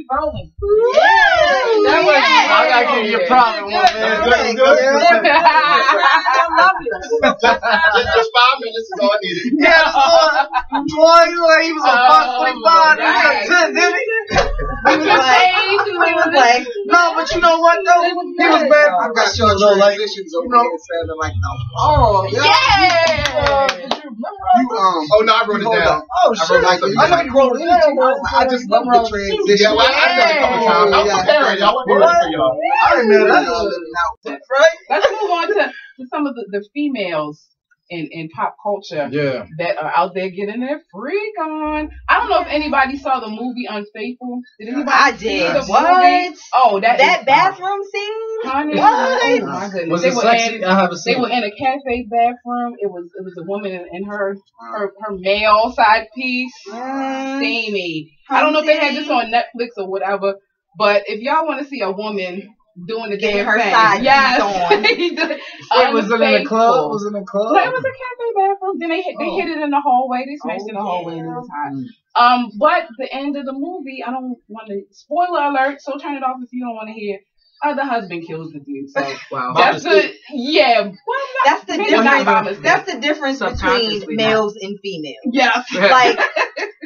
Rolling. That was, I gotta give you a private one, man. Good. I love you. Just 5 minutes is all I needed. Yeah, boy, he was on Fox 45. He was at 10, didn't he? He was like, No, but you know what, though? He was bad. I got your transitions over here sounding like the Oh no, I wrote it down. Oh, shit. I know you wrote it down. I just love the transition. Yeah, well, I said it a couple times. I was preparing y'all. I wasn't ready for y'all. I remember that. Right? Let's move on to some of the females in pop culture that are out there getting their freak on. I don't know if anybody saw the movie Unfaithful. Did anybody I see did. the What? movie? Oh, that bathroom scene? honey, What? oh my goodness. Was They it were sexy? in- I haven't They seen were it. in a cafe bathroom. It was a woman in her male side piece. Steamy. I don't know if they had this on Netflix or whatever, but if y'all want to see a woman doing the Getting damn her thing, side yes. piece on. Wait, was it in a club? Was it in a club? No, it was a cafe bathroom. Then they hit it in the hallway. They smashed in the hallway and it was hot. But the end of the movie, I don't want to spoiler alert. So turn it off if you don't want to hear. The husband kills the dude. So Wow. that's the That's the maybe not by difference. mistake. That's the difference between Subconsciously males and females. Yes. Like,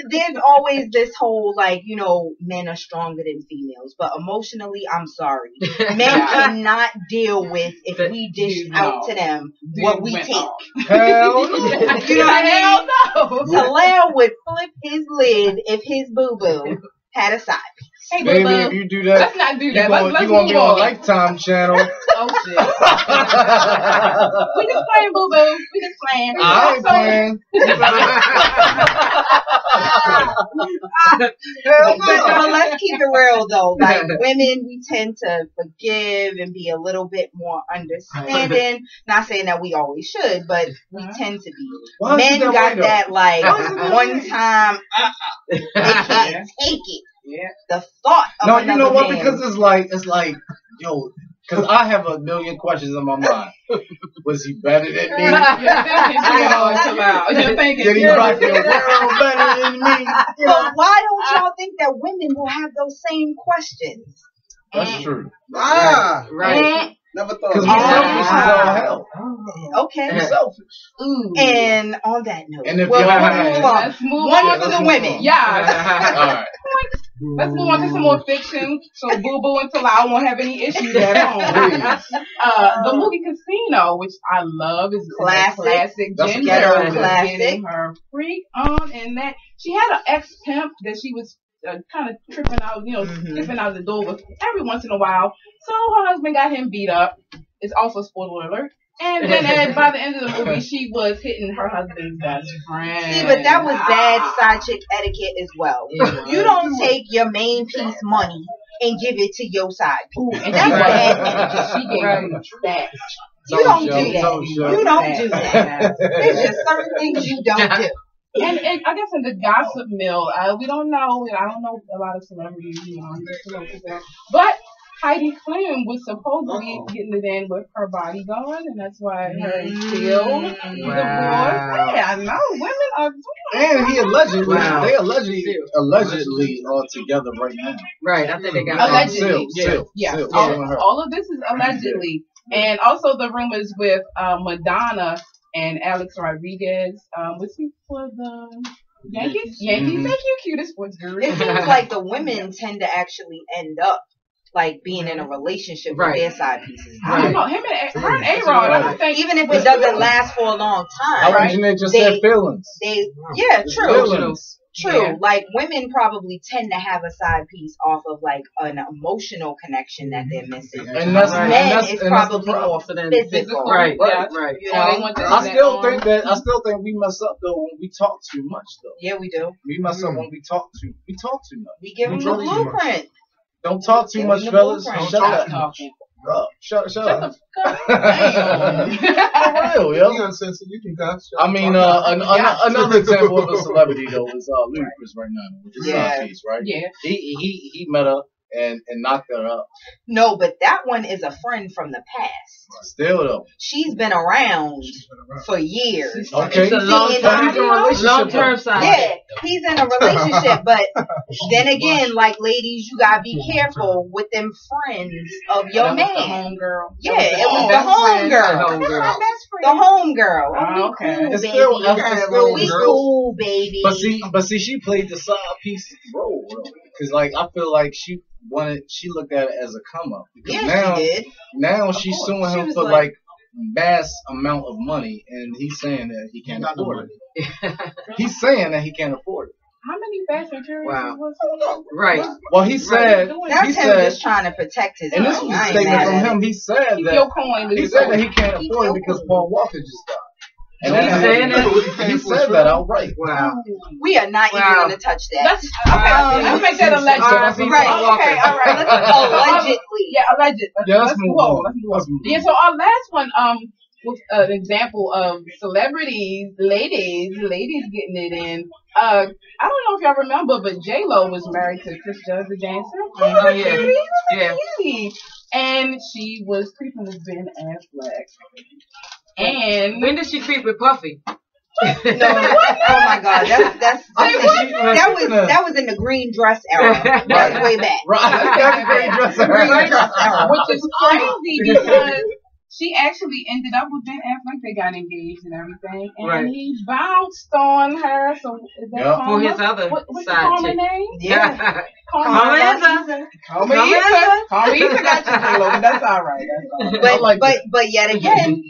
there's always this whole, like, you know, men are stronger than females, but emotionally, I'm sorry. Men cannot deal with if we dish out to them what we went take. off. Hell no. You know what I Hell mean? no. Talal would flip his lid if his boo-boo had a side piece. Hey, Baby, boo-boo. if you do that, Let's not do you that. gonna Let's be move on on. Lifetime channel. Oh shit. We just playing, boo-boo. We just playing. I ain't playing. Hell But no. let's keep it real though. Like, women, we tend to forgive and be a little bit more understanding. Not saying that we always should, but we tend to be. Why is Men it that got way, though? that like Why is it that one way? time. They can't take it. Yeah. The thought of No, another you know what? man. Because it's like, yo, because I have a million questions in my mind. Was he better than me? You're thinking. Did he rock the world better than me? You know? But why don't y'all think that women will have those same questions? That's true. Right. Never thought Because of we're that. selfish as all hell. Okay. We're selfish. And on that note, And if well, y'all let's had- move on. Let's move One on. for let's the move women. on. Yeah. All right. Let's move on to some more fiction, so Boo Boo and Talal won't have any issues at home. The movie Casino, which I love, is Classic. a classic. That's a Ginger ghetto was classic. getting her freak on, and that she had an ex-pimp that she was kind of tripping out, slipping out the door with every once in a while. So her husband got him beat up. It's also spoiler alert. And then by the end of the movie, she was hitting her husband's best friend. See, but that was bad side chick etiquette as well. You don't take your main piece money and give it to your side piece. Ooh, and That's she bad was etiquette. she gave him that. You don't do that. Don't show. You don't do that. There's just certain things you don't do. And I guess in the gossip mill, we don't know. I don't know a lot of celebrities, but Heidi Klum was supposedly getting it in with her bodyguard, and that's why her killed the boy. Hey, I know women are. And he allegedly, Wow. they allegedly are together right now. Right. I think they got Allegedly. Still. All of this is allegedly, and also the rumors with Madonna and Alex Rodriguez. Was he for the Yankees? Yankees. Thank you, cutest sports guru. It seems like the women tend to actually end up like being in a relationship with their side pieces. I don't know. Her and A-Rod, I think. Even if it doesn't last for a long time, I originally just said feelings. Yeah, true. Feelings. True. Yeah. Like women probably tend to have a side piece off of like an emotional connection that they're missing. And that's Right. Men and is that's the probably problem. more So then physical. Right. Yeah. Right. You Or know? they want to I that still arm. think that we mess up though when we talk too much though. Yeah, we do. We mess up when we talk too much. We give them the Control too much. blueprint. Don't talk too Give much, them the fellas. blueprint. Shut Stop up. talking. Shut Shut up. the fuck up. Damn. For real, yo. You uncensored. You can cuss. I mean, another example of a celebrity though is Ludacris right now, which is Yeah. side piece, right? Yeah. He met her and knocked her up. No, but that one is a friend from the past. Still though. She's been around for years. Okay. It's a long-term side. Yeah, he's in a relationship, but then again, like ladies, you gotta be careful with them friends of your That was the man. homegirl. Yeah, it was the Best friend. homegirl. The homegirl. Oh, okay. Cool, It's baby. still We girl. cool, baby. But see, she played the side piece role, because like I feel like she looked at it as a come up. Because Yeah, she did. now she's course. suing She him was for like- like mass amount of money, and he's saying that he can't afford it. He's saying that he can't afford it. How many Fast and Furious Wow. was Right. Well, he said, That's he him said, just trying to protect his and this money. was a I ain't statement mad from at him. it. He said Keep your that coin. he said that he can't Keep afford it your because coin. Paul Walker just died. And He's that- saying that? he said that outright. Wow. We are not even Wow. going to touch that. Let's make that alleged. Alright, Right, okay, all right. Allegedly. Yeah, alleged. Yeah, let's Let's move move on. on. Let's move Let's on. move Yeah, on. so our last one was an example of celebrities, ladies getting it in. I don't know if y'all remember, but J Lo was married to Chris Judd, the dancer. Oh, yeah. Yeah. And she was creeping with Ben Affleck. And When did she creep with Puffy? No, oh my God, that was in the green dress era. That's way back. Right. That's a great dress. which is crazy because she actually ended up with Ben Affleck. They got engaged and everything, and Right. he bounced on her. So is that Yep. Karma? For his other What's side Karma chick. name? Yeah. Karma Karma. Karma Issa got you, J-Lo, but that's all right. That's all right. But yet again,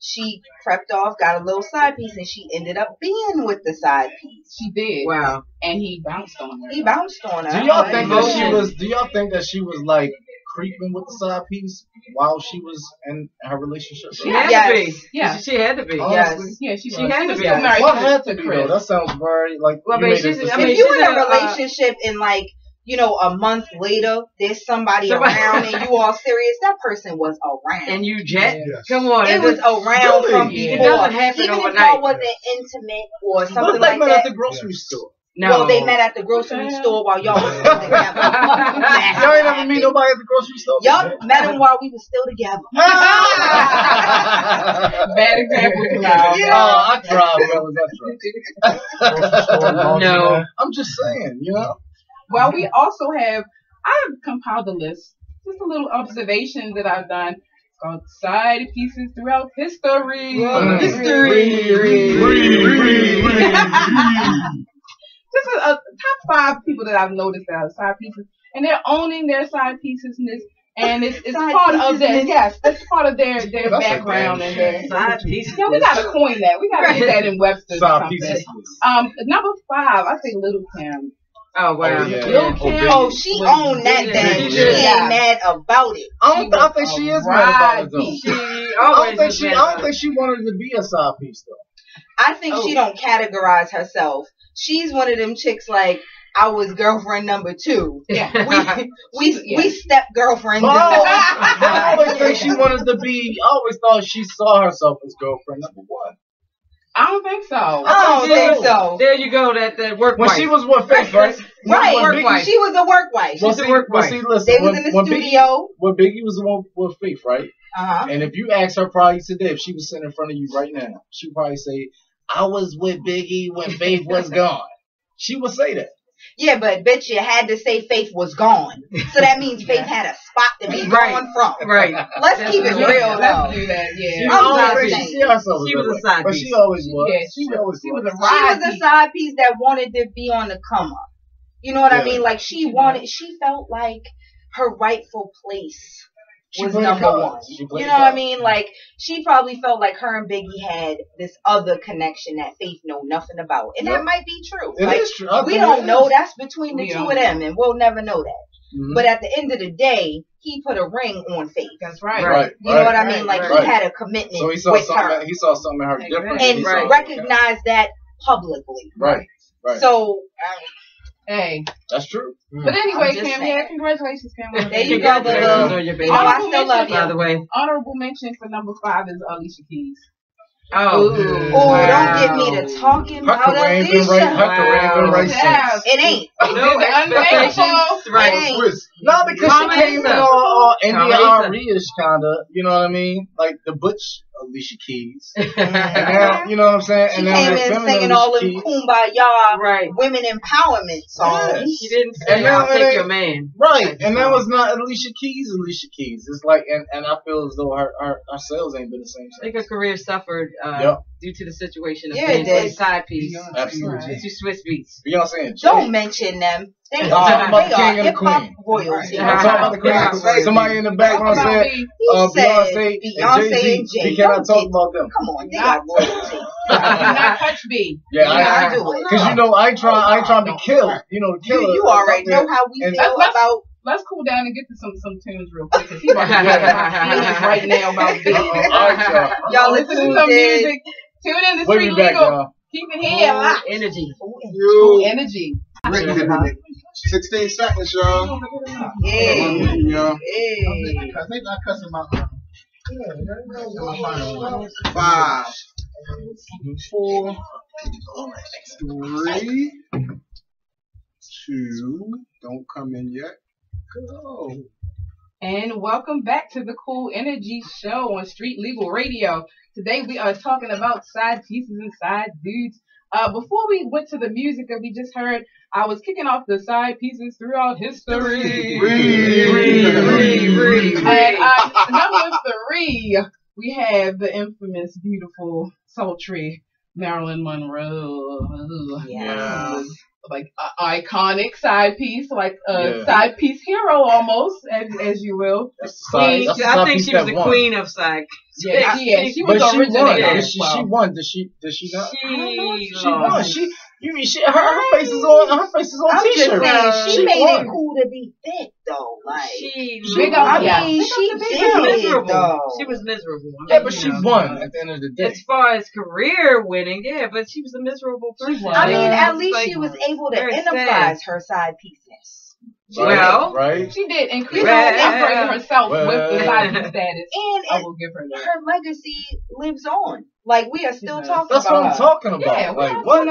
she crept off, got a little side piece, and she ended up being with the side piece. She did. Wow. And he bounced on her. He bounced on her. Do y'all think that she Emotion. was? Do y'all think that she was like creeping with the side piece while she was in her relationship? She had Yes. to be. Yeah. She had to be. Honestly. Yeah, she She had to was be. still married What to had to be Chris. though? That sounds very like. Well, you I mean, made she's- it I mean, If she's you in a in a, relationship and like, you know, a month later there's somebody around and you all serious, that person was around. And you jet? Yes. Come on. It was around from Yeah. before. It doesn't happen Even if overnight. y'all wasn't intimate or What something if they like met at that. the grocery store? No. Well, they met at the grocery store while y'all was still together. Y'all ain't never meet nobody at the grocery store. Y'all met him while we was still together. Bad example. Yeah. Oh, I tried, fellas. No. I'm just saying, you know. Well, we also have, I've compiled a list, just a little observation that I've done called Side Pieces Throughout History. Just a top 5 people that I've noticed that are side pieces, and they're owning their side piecesness, and it's Side part of their, piecesness. yes, that's part of their That's a background damn and their. Side pieces. Yeah, we gotta coin that. We gotta get that in Webster's or Side something. pieces. Number 5, I say Little Kim. Oh, wow. Oh, yeah. Lil' Kim. Oh, she owned that Yeah, thing. she She did. ain't mad about it. I think she is mad about it though. She I always don't think she wanted to be a side piece though. I think she don't categorize herself. She's one of them chicks like, I was girlfriend number 2. Yeah. We step girlfriends. Well, I always think she wanted to be. I always thought she saw herself as girlfriend number 1. I don't think so. I don't think so. There you go, that work When wife. she was with Faith, right? Right. When work Biggie- wife. She was a work wife. She's a work wife. listen, They was in the when studio. When Biggie was the one with Faith, right? Uh-huh. And if you ask her probably today, if she was sitting in front of you right now, she'd probably say, I was with Biggie when Faith was gone. She would say that. Yeah, but bitch, you had to say Faith was gone. So that means Faith had a spot to be Right. gone from. Right. Let's keep it real, Let's though. do that. She Yeah. I'm always not think saying. she see herself as She was that a way. side But piece. she always was. Yeah, she always was a She ride was a piece. side piece that wanted to be on the come up. You know what I Yeah. mean? Like she felt like her rightful place was played number cards. one. She You played know what I cards. mean? Like, she probably felt like her and Biggie had this other connection that Faith know nothing about. And that might be true. It like, is true. I we think don't it know. is. That's between the We two don't of them, and we'll never know that. Mhm. But at the end of the day, he put a ring on Faith. That's right. Right. You know what I Right, mean? Like, right. he had a commitment So he saw with something. her. He saw something in her different. And He saw- recognized that publicly. Right. Right. So, Hey. That's true. But anyway, I'm just Cam, saying. yeah, congratulations, Cam. There you go, Congratulations boo. on your baby. Oh, I still love By you. the way. Honorable mention for number 5 is Alicia Keys. Oh. Ooh. Oh, Wow. don't get me to talking Her about career ain't been right. Her Alicia. career ain't been right Yes. since. It ain't. No Is it expectations. unfaithful? Right. It ain't. Twist. No, because Mama she came in Lisa. all Mama NDRE-ish kind of, you know what I mean? Like the Butch Alicia Keys. And now, you know what I'm saying? She And now came the in feminine singing Alicia all them Keys. kumbaya Right. women empowerment songs. Yeah. She didn't say, And now I'll it take ain't- your man. Right, and that was not Alicia Keys. It's like, and I feel as though her sales ain't been the same. I think her career suffered Yep. due to the situation of Yeah, being it did. a side piece. Absolutely. To Swiss Beats. Beyonce and Jay. Don't mention them. They I'm talking about the are king and the hip hop queen. royalty. I'm talking about the queen. Somebody in the background Talk about said, me. He said Beyonce and Jay-Z. and Jay. We cannot Don't talk get- about them. Come on, they are royalty. Do not touch B. Yeah, I do it. because you know I try to be killed. You know, kill You already know how we And- feel about. Let's cool down and get to some tunes real quick because he's about to get my feelings right now about B. All right, Y'all Listen listen to to some this. music. Tune in to We'll Street be back, Legal. y'all. Keep it here. Lock. Energy. True energy. 16 seconds, y'all. Yeah. Yeah. Hey. I think I cussed him out. 5, 4, 3, 2. Don't come in yet. Go. And welcome back to the Cool Energy Show on Street Legal Radio. Today we are talking about side pieces and side dudes. Before we went to the music that we just heard, I was kicking off the side pieces throughout history. And number 3, we have the infamous, beautiful, sultry Marilyn Monroe. Yeah. Like iconic side piece, like a Yeah. side piece hero almost, as you will. That's the side- Queen. that's the I side think piece she was that the won. queen of side. Yeah, she was But she originally won. there. She won. Did she not? She She won. lost. You mean her face is on I'm just t-shirt. saying, she made won. it cool to be thick, though. Like, She Big lost. up, yeah. I mean, she was did, miserable. though. She was miserable. Yeah, but she You know. won at the end of the day. As far as career winning, yeah, but she was a miserable person. was. I mean, Yeah. at least Like, she was able to very enterprise her side pieces. Well, right? She did increase Well, herself with the side piece status. And I will give her that. her legacy lives on. Like, we are still Yeah. talking That's about what I'm her. talking about. Yeah, Like what?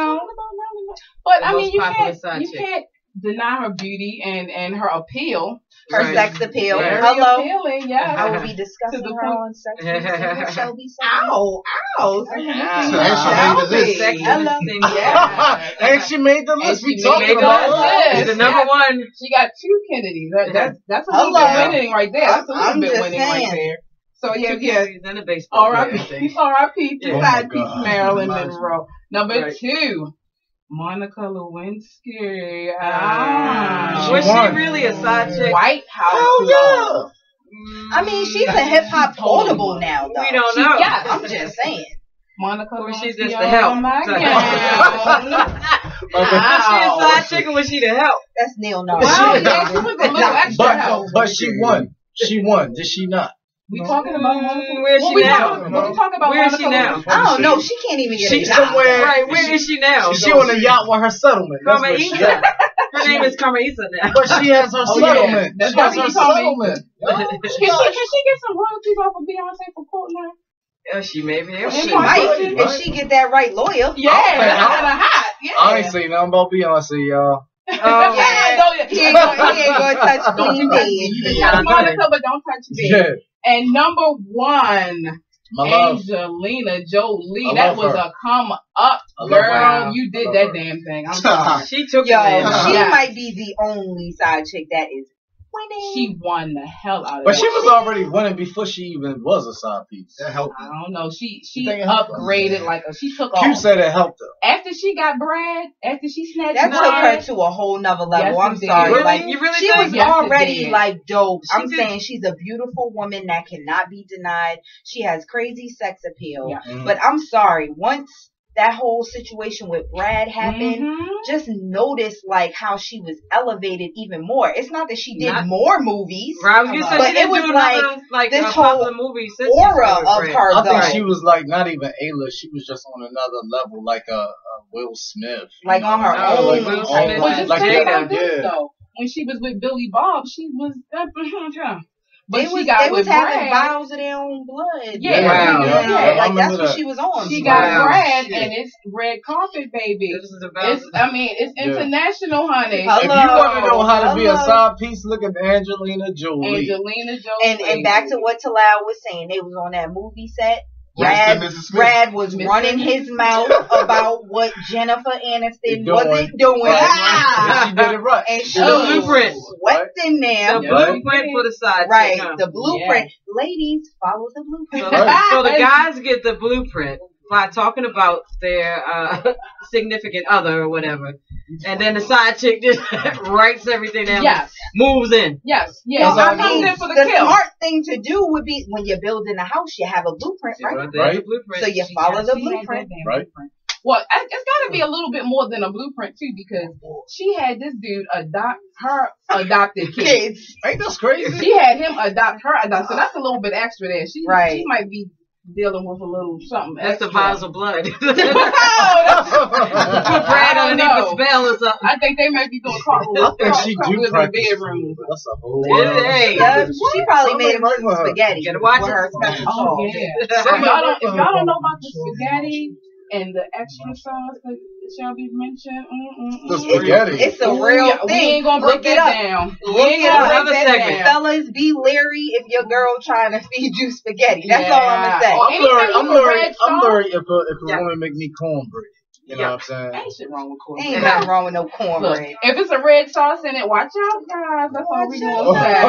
But The I mean, most you popular side chick. can't deny her beauty and her appeal. Her Right. sex appeal. Yeah. Very Hello. appealing, yes. I will be discussing To the her point- on sex appeal. Shall be Ow, ow. Sex Hello. thing, Yeah. And she made the list. And We she talking made the about list. her. Yes. She's the number one. She got 2 Kennedys. That's a little Hello. bit winning right there. That's a little I'm bit just winning right saying. there. So yeah, Two yeah. Kennedys and a baseball player, I R.I.P. think. R.I.P. to Yeah. side Oh, piece God. Marilyn Monroe. Number Right. 2, Monica Lewinsky. She Was won. she really a side chick? White House. Hell yeah. I mean, she's a hip hop portable now, though. We don't She know. got I'm just saying. Monica Or Lewinsky. she's just on the help. my Sorry. gown. Was she a side chick or was she the help? That's Neil Nard. Well, yeah, she was a little extra help. But she won. She won. Did she not? We talking about Monica. Where is she we now? talking- When we talk about Where is Monica she now? Lewinsky- I don't know. She can't even get a She's job. somewhere. Right, where is she now? She on a yacht with her settlement. That's where she Carmelita. at. Her name is Carmelita now. But she has her Oh, yeah. settlement. That's She has why her she told me. settlement. Can she get some royalties off of Beyonce for quoting her? She may be able She to. might Right. if she get that right lawyer. Yeah, that's kind of hot. Yeah. I ain't say nothing about Beyonce, y'all. Oh, Yeah, no, He ain't gonna touch Queen Bee. yeah, Monica, but don't touch me. Yeah. And number 1, My love. Angelina Jolie. I That love was her. a come up, I love girl. her. You did love that her. damn thing. I'm sorry. She took Yo, it, man. she Yeah. might be the only side chick that is winning. She won the hell out of But it. she was already winning before she even was a side piece. That helped. I don't know. She think it helped? upgraded like she took Q off. said it helped her. After she got Brad, after she snatched That took her Brad, to a whole nother level. Yes, I'm it did. sorry. Really? Like, You really she think? was Yes, it already did. like dope. She I'm did. saying she's a beautiful woman that cannot be denied. She has crazy sex appeal. Yeah. Mhm. But I'm sorry. Once that whole situation with Brad happened, Mhm. just notice like how she was elevated even more. It's not that she did Not- more movies. Right, I was gonna say But she didn't it was do another like this a whole popular movie since she aura started of Brad. her. I think though. she was like not even A-list. She was just on another level, like a Will Smith. Like on her Oh, own like Will type Smith. of- But just Like think that, about this yeah. though. When she was with Billy Bob, she was. But They she was, got they was with having Brad. vials of their own blood. Yeah, Wow. Yeah, I like remember that's what that. she was on. She Wow. got Brad, Shit. and it's red carpet, baby. This is about It's, I mean, it's Yeah. international, honey. Hello. If you want to know how to be a Hello. side piece, look at Angelina Jolie. Angelina Jolie. And back to what Talal was saying, they was on that movie set. Yes, Brad, Mrs. Smith. Brad was Mrs. running his mouth about what Jennifer Aniston wasn't doing. Right. Ah! She did it right. And she The was blueprint. swept in there. the Yeah. blueprint for the side Right, chick, huh? the blueprint. Ladies, follow the blueprint. So, Right. so the guys get the blueprint by talking about their significant other or whatever, and then the side chick just writes everything down, Yes. moves in. Yes. Yeah, Yes. That's I all I'm mean, in for the the kill. smart thing to do would be when you're building a house, you have a blueprint, right? There's Right. the blueprint. So you follow the blueprint. Right. Well, it's got to be a little bit more than a blueprint too, because she had this dude adopt her adopted kid. Kids. Ain't that crazy? She had him adopt her adopted. So that's a little bit extra there. She Right. might be dealing with a little something. That's the extra. vials of blood. Oh, that's, Put Brad I don't underneath the know. spell or something. I think they might be doing I cartwheels. think she do cartwheels in the practice. bedroom. That's a whole Hey. Yeah, she probably made him Right some with her. spaghetti Gotta watch with it. her special Oh sauce. yeah. If y'all don't know about the spaghetti and the extra sauce that Shelby mentioned, The spaghetti. It's a Ooh, real yeah, we thing. ain't gonna Look break it that up. down. Look We ain't it gonna up. break Another that segment. down. Fellas, be leery if your girl trying to feed you spaghetti. That's all I'm Yeah. gonna say. Oh, I'm learning. I'm Anything with learning. red I'm sauce? learning if a Yeah. woman make me cornbread. You know what I'm saying? Ain't shit wrong with cornbread. Ain't nothing wrong with no Look, cornbread. if it's a red sauce in it, watch out, guys. That's all we Watch gonna say.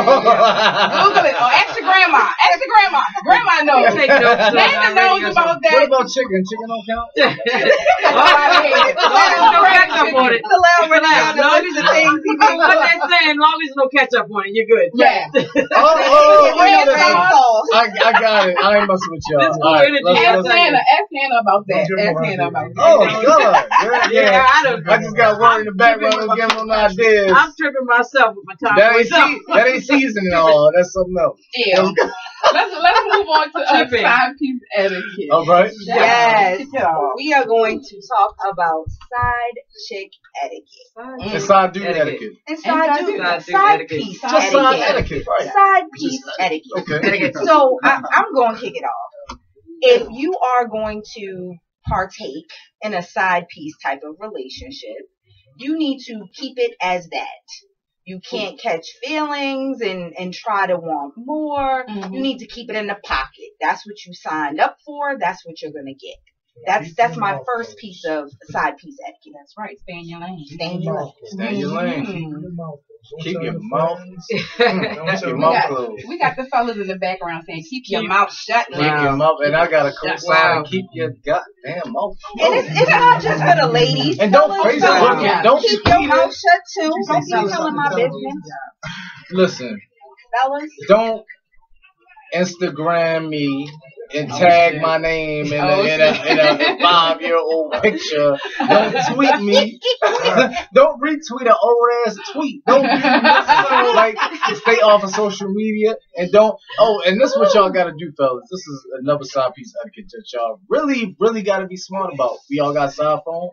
Google it. Or ask your grandma. Ask your grandma. Grandma knows. Take notes. Nana knows about What that. about chicken? Chicken don't count. No ketchup on it. Allow me Relax. to Long list as the things he makes. what they saying, long as no ketchup on it, you're good. Yeah. Oh, Red listen, sauce. I got it. I ain't messing with y'all. This cool All right, energy. let's- Ask Nana about that. Ask Nana about that. Oh, God. Yeah, I don't. I just got word in the background of giving them ideas. I'm tripping myself with my time. That ain't seasoning all. That's something else. Yeah. Let's move on to Tripping. side piece etiquette. All right. Yes. Kick it off. We are going to talk about side chick etiquette. It's side dude etiquette. And side side, dude side etiquette. piece Just etiquette. side etiquette, right? Side piece Just- etiquette. Okay. So I'm going to kick it off. If you are going to partake in a side piece type of relationship, you need to keep it as that. You can't catch feelings and try to want more. Mhm. You need to keep it in the pocket. That's what you signed up for. That's what you're gonna get. That's my first piece of side piece etiquette. That's right. Stay in your lane. Stay in your lane. Stay in your lane. Mhm. Keep your mouth. Keep your We mouth got, closed. we got the fellas in the background saying, keep your Keep- mouth shut. Keep your mouth. And I got a co-sign. Wow. Keep your goddamn mouth And it's not just for the ladies. And don't Fellas, Facebook fellas, it. Yeah. Don't keep your tweet mouth it. shut too. Don't be Tell us telling my something, business, Listen, fellas. don't Instagram me and tag shit. my name in Oh, in a 5-year-old picture. Don't tweet me. Don't retweet an old ass tweet. Don't do nothing like stay off of social media and don't. Oh, and this is what y'all gotta do, fellas. This is another side piece etiquette that y'all really gotta be smart about. We all got side phones.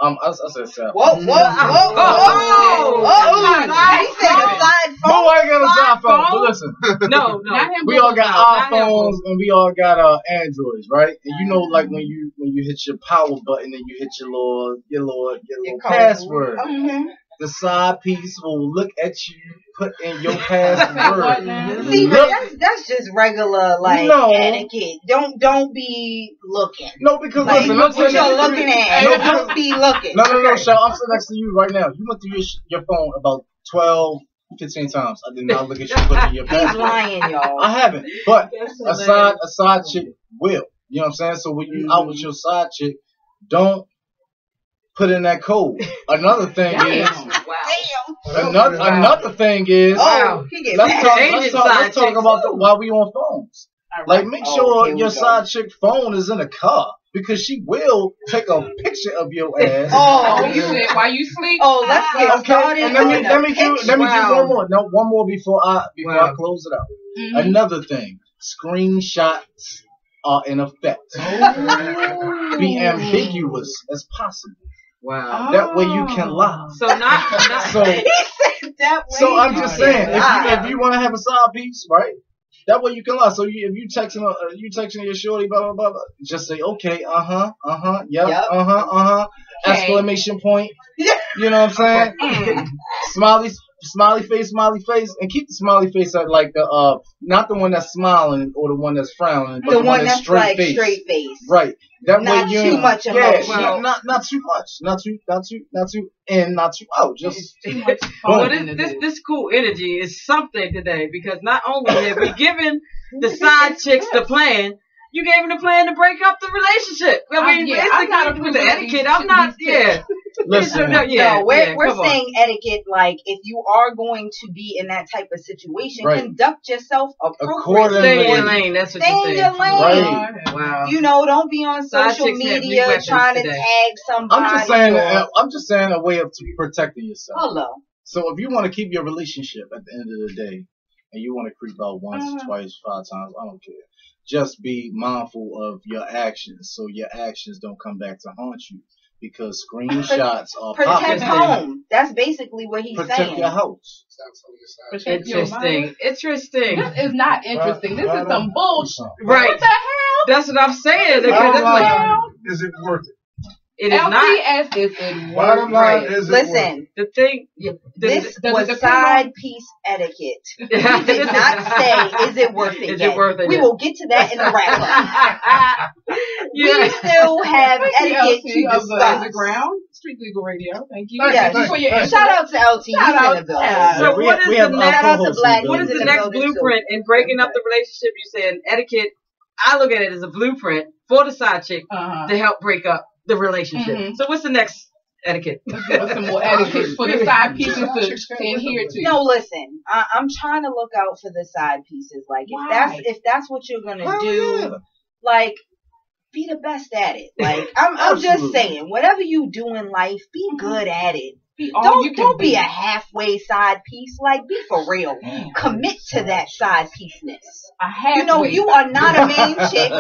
I said side. Whoa, whoa, whoa, whoa, whoa. He said a side Who phone. ain't got a side phone? But listen. No, Not him We all got Not him. iPhones and we all got Androids, right? And you know, like when you hit your power button and you hit your little code. password, Mhm. the side piece will look at you, put in your password. See, Look- but that's just regular like No. etiquette. Don't be looking. No, because Like listen, I'm what sitting you're next to looking you. at. No, Don't be looking. no, Shaw, I'm sitting next to you right now. You went through your phone about 12 15 times. I did not look at you putting your He's passport. lying, y'all. I haven't. But That's a hilarious. side chick will. You know what I'm saying? So when you out with your side chick, don't put in that code. Another thing is Wow. another thing is Oh, he get let's mad. talk, Dated let's side talk chicks, about too. while we on phones. All right. Like make Oh, sure here we your go. side chick phone is in a car because she will take a picture of your ass. Oh, you Oh, said while you sleep. oh, let's get started. And let me on the do picture. one more. No, one more before I Wow. close it out. Mhm. Another thing, screenshots are in effect. Be ambiguous as possible. Wow. That way you can lie. So not So He said that way. so I'm just saying, lie. if you want to have a side piece, right? That way you can lie. So if you texting your shorty, blah blah blah, blah, just say okay, yep, Yep. Okay. exclamation point. You know what I'm saying? Smiley face, and keep the smiley face at like the not the one that's smiling or the one that's frowning, but The one that's straight like face. straight face. Right. That Not way you too much yeah, emotion. Well- not too much, not too in, not too out. Just Too much Well, fun in this cool energy is something today because not only have we given the side chicks the plan, you gave them the plan to break up the relationship. I mean, yeah, I gotta basically with the present etiquette, these- I'm not, these yeah. listen. No, we're come on. saying etiquette like if you are going to be in that type of situation, Right. conduct yourself appropriately. Accordingly. Stay in your lane. That's what Stay you're in saying. your lane. Right. Wow. You know, don't be on Side social chicks have new media weapons trying to today. tag somebody. I'm just saying a way of protecting yourself. Hello. So if you want to keep your relationship at the end of the day, and you want to creep out once, Mhm. twice, 5 times, I don't care. Just be mindful of your actions, so your actions don't come back to haunt you. Because screenshots are Protect popping. home. That's basically what he's Protect saying. your house. Protect your Interesting. mind. Interesting. This is not interesting. This is some bullshit. Right. What the hell? That's what I'm saying. Because Bottom it's like, line, is it worth it? it is not. LTS is it Bottom line, right. is it worth it? Listen, The thing. this does was it depend side piece etiquette. He did not say, is it worth it Is yet? it worth it We yet? will get to that in the wrap-up. We Yeah. still have Thank you, etiquette LT to of the discuss. Underground Street Legal Radio. Thank you. Thank you, Thank you thank for you. your Shout out to LT. He's Shout out in the building. to- So we what have, is we the have next- Shout out to co-hosts in Black the What is building. the He's in next building, too. blueprint in breaking up the relationship? You said etiquette. I look at it as a blueprint for the side chick Uh-huh. to help break up the relationship. Mhm. So what's the next etiquette? Let's give us some more etiquette for the side pieces to adhere to. No, listen. I'm trying to look out for the side pieces. Like Why? if that's what you're gonna Hell do, yeah. like be the best at it. Like I'm just Absolutely. saying, whatever you do in life, be good at it. Be all you can Don't be a halfway side piece. Like be for real. Commit to that side piece-ness. a halfway. You know, you are not a main chick,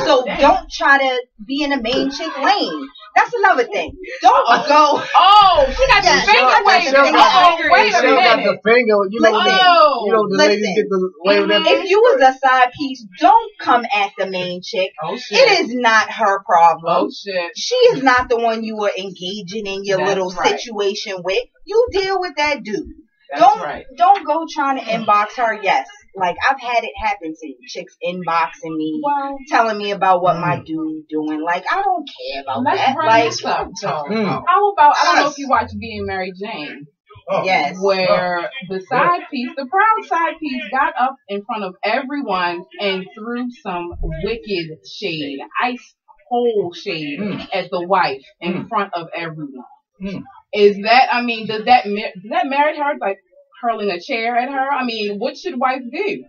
so don't try to be in a main chick lane. That's another thing. Don't go. Oh, she got Yeah, the finger waving. Michelle got- Oh, wait a Michelle got minute. the finger. You know, Oh, the ladies listen. get the wave that. If you was a side piece, don't come at the main chick. oh shit. It is not her problem. Oh shit. She is not the one you were engaging in your That's little right. situation with. You deal with that dude. That's right. Don't go trying to inbox her. Yes, like I've had it happen to chicks inboxing me, Well, telling me about what my dude doing. Like I don't care about let's that. bring Like this up though. Mm. How about I don't know Yes. if you watch Being Mary Jane, Oh. yes, where the side piece, the proud side piece, got up in front of everyone and threw some wicked shade, ice cold shade at the wife in front of everyone. Mm. Is that? I mean, does that merit her like hurling a chair at her? I mean, what should wife do?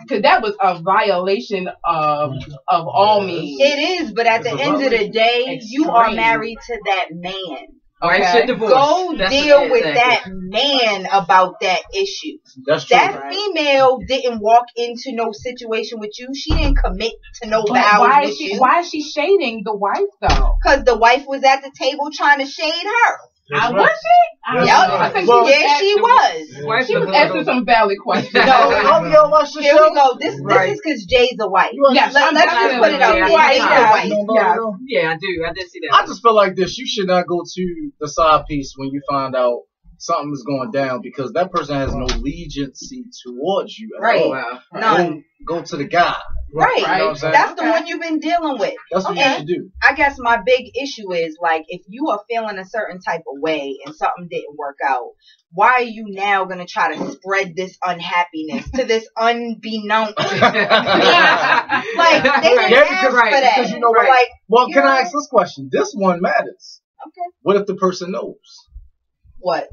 Because that was a violation of all means. it is. But at the It's a end of the day, you are Extreme. married to that man. Right? Okay. Should divorce. Go That's deal what with it is. that man about that issue. That's true. That female didn't walk into no situation with you. She didn't commit to no But vows why with is she? you. Why is she shading the wife though? Because the wife was at the table trying to shade her. That's Was right. she? I don't Yes, know. right. I think Well, she was Yeah, she asking- was. Wife She the was bulldog. asking some valid questions. No. Hope y'all watch the Here show. we go. This Right. is because Jay's a wife. Yes, Let's just put it out there. Yeah, Jay's a yeah. wife. Yeah. Yeah, I do. I did see that. I just feel like this. You should not go to the side piece when you find out something is going down because that person has no allegiancy towards you at Right. all. Wow. None. Go to the guy. Right. You know what I'm saying? That's the one you've been dealing with. That's what you should do. I guess my big issue is like if you are feeling a certain type of way and something didn't work out, why are you now gonna try to spread this unhappiness to this unbeknownst? Like they didn't ask for that. Because you know what? Like, well, can I ask this question? This one matters. Okay. What if the person knows? What?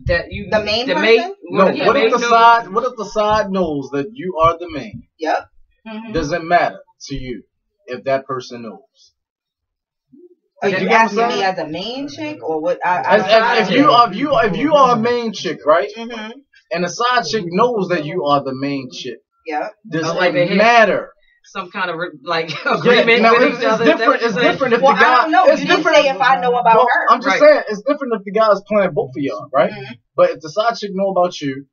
That you The main person? mate. No. Yeah, What if the knows. side? What if the side knows that you are the main? Yep. Doesn't matter to you if that person knows. Are You you get what I'm asking me saying? as a main chick or what? If you are a main chick, right? Mm-hmm. And the side chick knows that you are the main chick. Yep. Does like they it hit matter? Some kind of agreement now, with it's each other. different. It's different if Well, the guy. I don't know. It's You didn't different say if I know about well, her. I'm just saying it's different if the guy is playing both of y'all, right? Mm-hmm. But if the side chick know about you,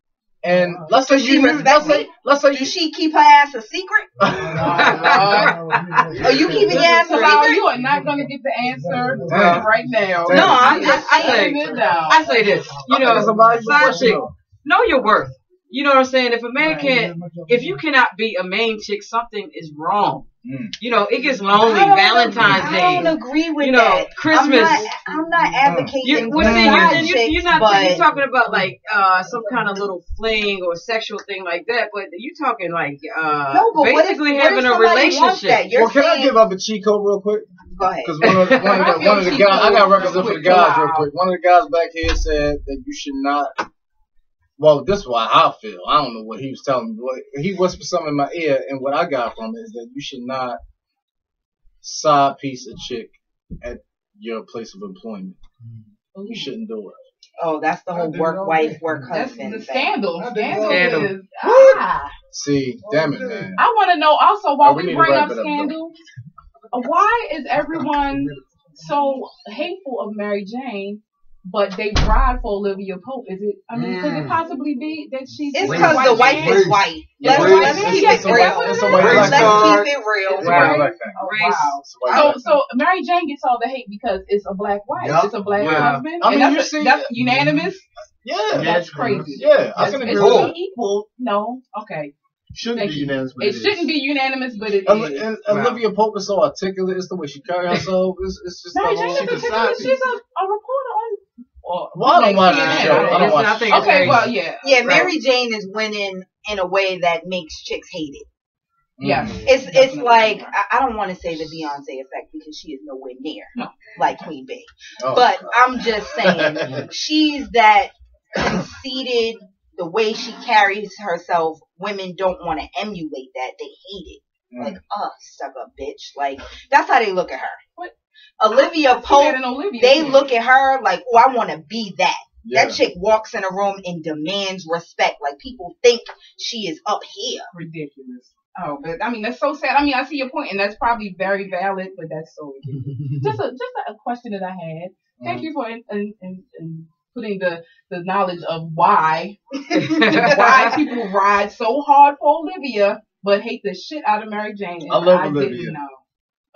and let's say Does she you, respect me? let's say Does she keep her ass a secret? Are you keeping your ass a Well, secret? you are not going to get the answer right now. Damn. No, I'm just I saying. Write it down. I say this. You know, It's a valuable side question, chick, though. know your worth. You know what I'm saying? If a man can't, if you cannot be a main chick, something is wrong. You know, it gets lonely. Valentine's Day. I don't agree with You know, that. Christmas. I'm not advocating You, for well, see, side you're chicks, not but you're talking about like some kind of little fling or sexual thing like that, but you're talking like no, but basically what if having a somebody wants relationship. that? You're Well, can I saying, give up a cheat code real quick? go ahead. Because one of the guys, I got records for the guys real quick. One of the guys back here said that you should not. Well, this is why I feel. I don't know what he was telling me. But he whispered something in my ear, and what I got from it is that you should not side piece a chick at your place of employment. You shouldn't do it. Oh, that's the whole work wife, work That's husband the thing. scandal. Scandal. Is, See, damn it, man. I want to know also while We we need to bring wrap up it up, though. scandals, why is everyone so hateful of Mary Jane, but they ride for Olivia Pope? Is it? I mean, could it possibly be that she's? It's a because white the wife man? is white. Yeah, Let's race. keep Yes, it real. It's a white black Let's thing. keep it real. It's a white Right. black thing. Oh, Race. wow. It's a white black thing. So Mary Jane gets all the hate because it's a black wife. Yup. It's a black Yeah. husband. I mean, and you that's, see- that's unanimous. Yeah. That's crazy. Yeah, I That's, can it's agree with not that. equal. No. Okay. Shouldn't Thank be you. unanimous. but It shouldn't be unanimous, but it And, is. and Olivia Pope is so articulate. It's the way she carry herself. It's just Mary the Jane whole. is she's a particular. side She's piece. a reporter on. Well, I don't watch the CNN. show. I don't watch I the think show. it's Okay, very- well, yeah. Yeah, Mary Jane is winning in a way that makes chicks hate it. Yeah. It's like I don't want to say the Beyonce effect because she is nowhere near like Queen Bee. Oh, But God. I'm just saying she's that conceited. The way she carries herself, women don't want to emulate that. They hate it. Like, suck up, bitch. Like that's how they look at her. What? Olivia I see that Pope. in Olivia, They too. look at her like, oh, I want to be that. Yeah. That chick walks in a room and demands respect. Like people think she is up here. Ridiculous. Oh, but I mean that's so sad. I mean, I see your point, and that's probably very valid, but that's so ridiculous. just a question that I had. Thank you for in putting the knowledge of why people ride so hard for Olivia, but hate the shit out of Mary Jane. And I love didn't Olivia. know.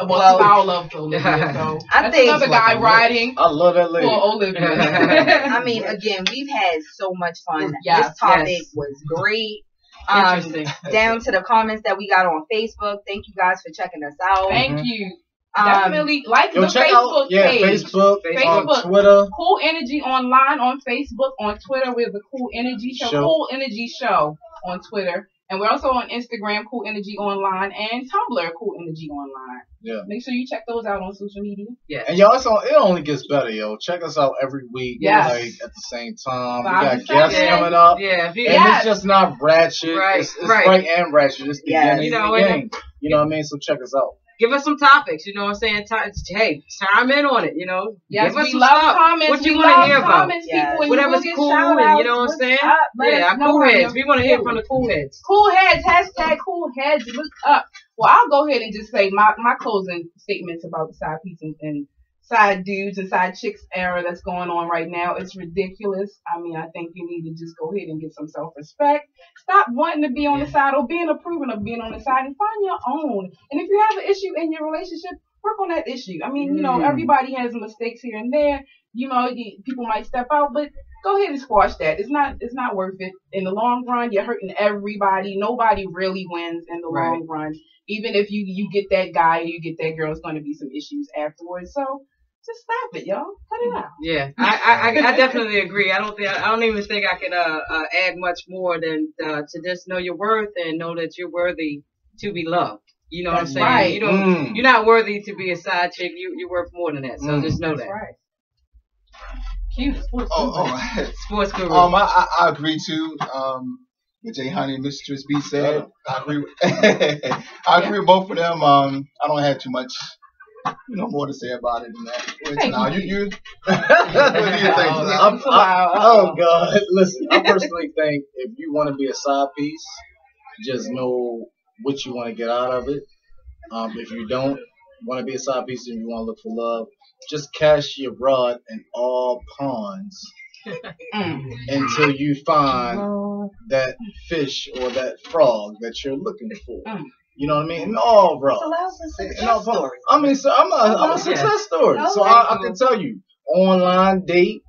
Well, I love Olivia. So I that's think- another guy riding I love that lady. for Olivia. I mean, again, we've had so much fun. Yes, This topic yes. was great. Interesting. Down to the comments that we got on Facebook. Thank you guys for checking us out. Thank you. Um, Definitely like Yo, the check Facebook out, yeah, page. Facebook, Facebook. Twitter. Cool Energy Online on Facebook, on Twitter. We're the Cool Energy Show. Cool Energy Show on Twitter. And we're also on Instagram, Cool Energy Online, and Tumblr, Cool Energy Online. Yeah. Make sure you check those out on social media. Yes. And y'all, it only gets better, yo. Check us out every week, Yes. like at the same time. We 5 got to guests 7. coming up. Yeah. If you, And Yes. it's just not ratchet. Right, It's right. bright and ratchet. It's the Yes. beginning You know, of the and- game. You know what I mean? So check us out. give us some topics. You know what I'm saying? Hey, chime in on it. You know. Yes, give us we some love stuff. comments. What you we want to love hear about? comments, Yes. people, and Whatever's you will get cool, shout and outs. you know what I'm What's saying? up? Let Yeah, us our know cool how heads. you're We want to hear feeling. from the cool heads. Cool heads, hashtag cool heads, look up. Well, I'll go ahead and just say my closing statements about the side piece and side dudes and side chicks era that's going on right now. It's ridiculous. I mean, I think you need to just go ahead and get some self-respect. Stop wanting to be on the side or being approving of being on the side and find your own. And if you have an issue in your relationship, work on that issue. I mean, you know, everybody has mistakes here and there. people might step out, but go ahead and squash that. It's not worth it. In the long run, you're hurting everybody. Nobody really wins in the long run. Even if you get that guy or you get that girl, it's going to be some issues afterwards. So just stop it, y'all. Cut it out. Yeah, I definitely agree. I don't even think I could add much more than to just know your worth and know that you're worthy to be loved. You know what I'm saying? Right. You're not worthy to be a side chick. You're worth more than that. So just know that. Right. Cute sports. Sports guru. I agree too. With Jay Honey and Mistress B said, I agree. I agree with both of them. I don't have too much, more to say about it than that. Now you. What do you think? Oh God! Listen, I personally think if you want to be a side piece, just know what you want to get out of it. If you don't want to be a side piece and you want to look for love, just cast your rod in all ponds until you find that fish or that frog that you're looking for. You know what I mean? In all rods. I'm a success story. So I can tell you, online date,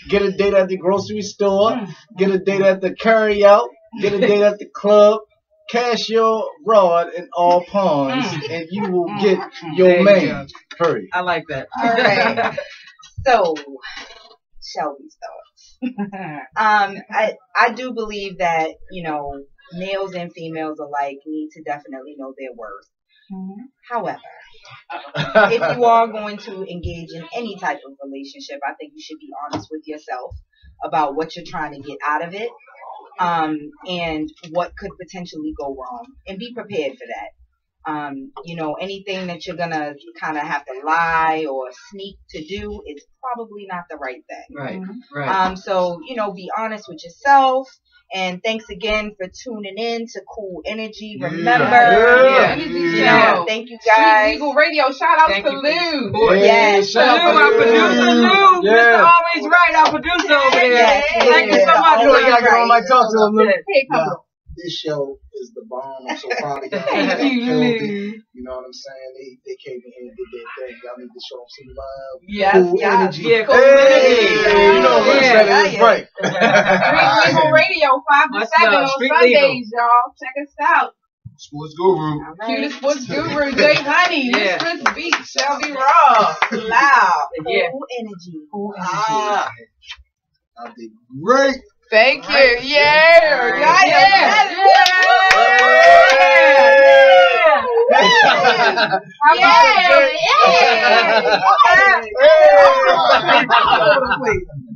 get a date at the grocery store, get a date at the carry out, get a date at the club. Cast your rod in all ponds, and you will get your man. Hurry. I like that. All right. So, Shelby's thoughts. I do believe that males and females alike need to definitely know their worth. However, if you are going to engage in any type of relationship, I think you should be honest with yourself about what you're trying to get out of it. And what could potentially go wrong, and be prepared for that. Anything that you're gonna kind of have to lie or sneak to do is probably not the right thing. Right. So be honest with yourself. And thanks again for tuning in to Cool Energy. Remember, thank you guys. Street Legal Radio. Shout out to Lou. Yes, shout out to our producer Lou. Mr. Always Right, our producer over there. Yes. Thank you so much. You gotta get on my talk to him. This show is the bomb. I'm so proud of y'all. Thank you, Lou. You know what I'm saying? They came in here and did their thing. Y'all need to show them some love. Yes, Cool yes. energy. Yeah, cool Hey, you know what that is, right? Street Legal Radio, 5 to 7 on Street Sundays, Legal. y'all. Check us out. Sports Guru. Cutest sports guru, Jay Honey, Yeah. Mistress Beat, Shelby Raw. Loud. Yeah. Cool Energy. I did great. Thank you. Right. Yeah. Right. Yeah. Yeah. Yeah. Yeah. Yeah.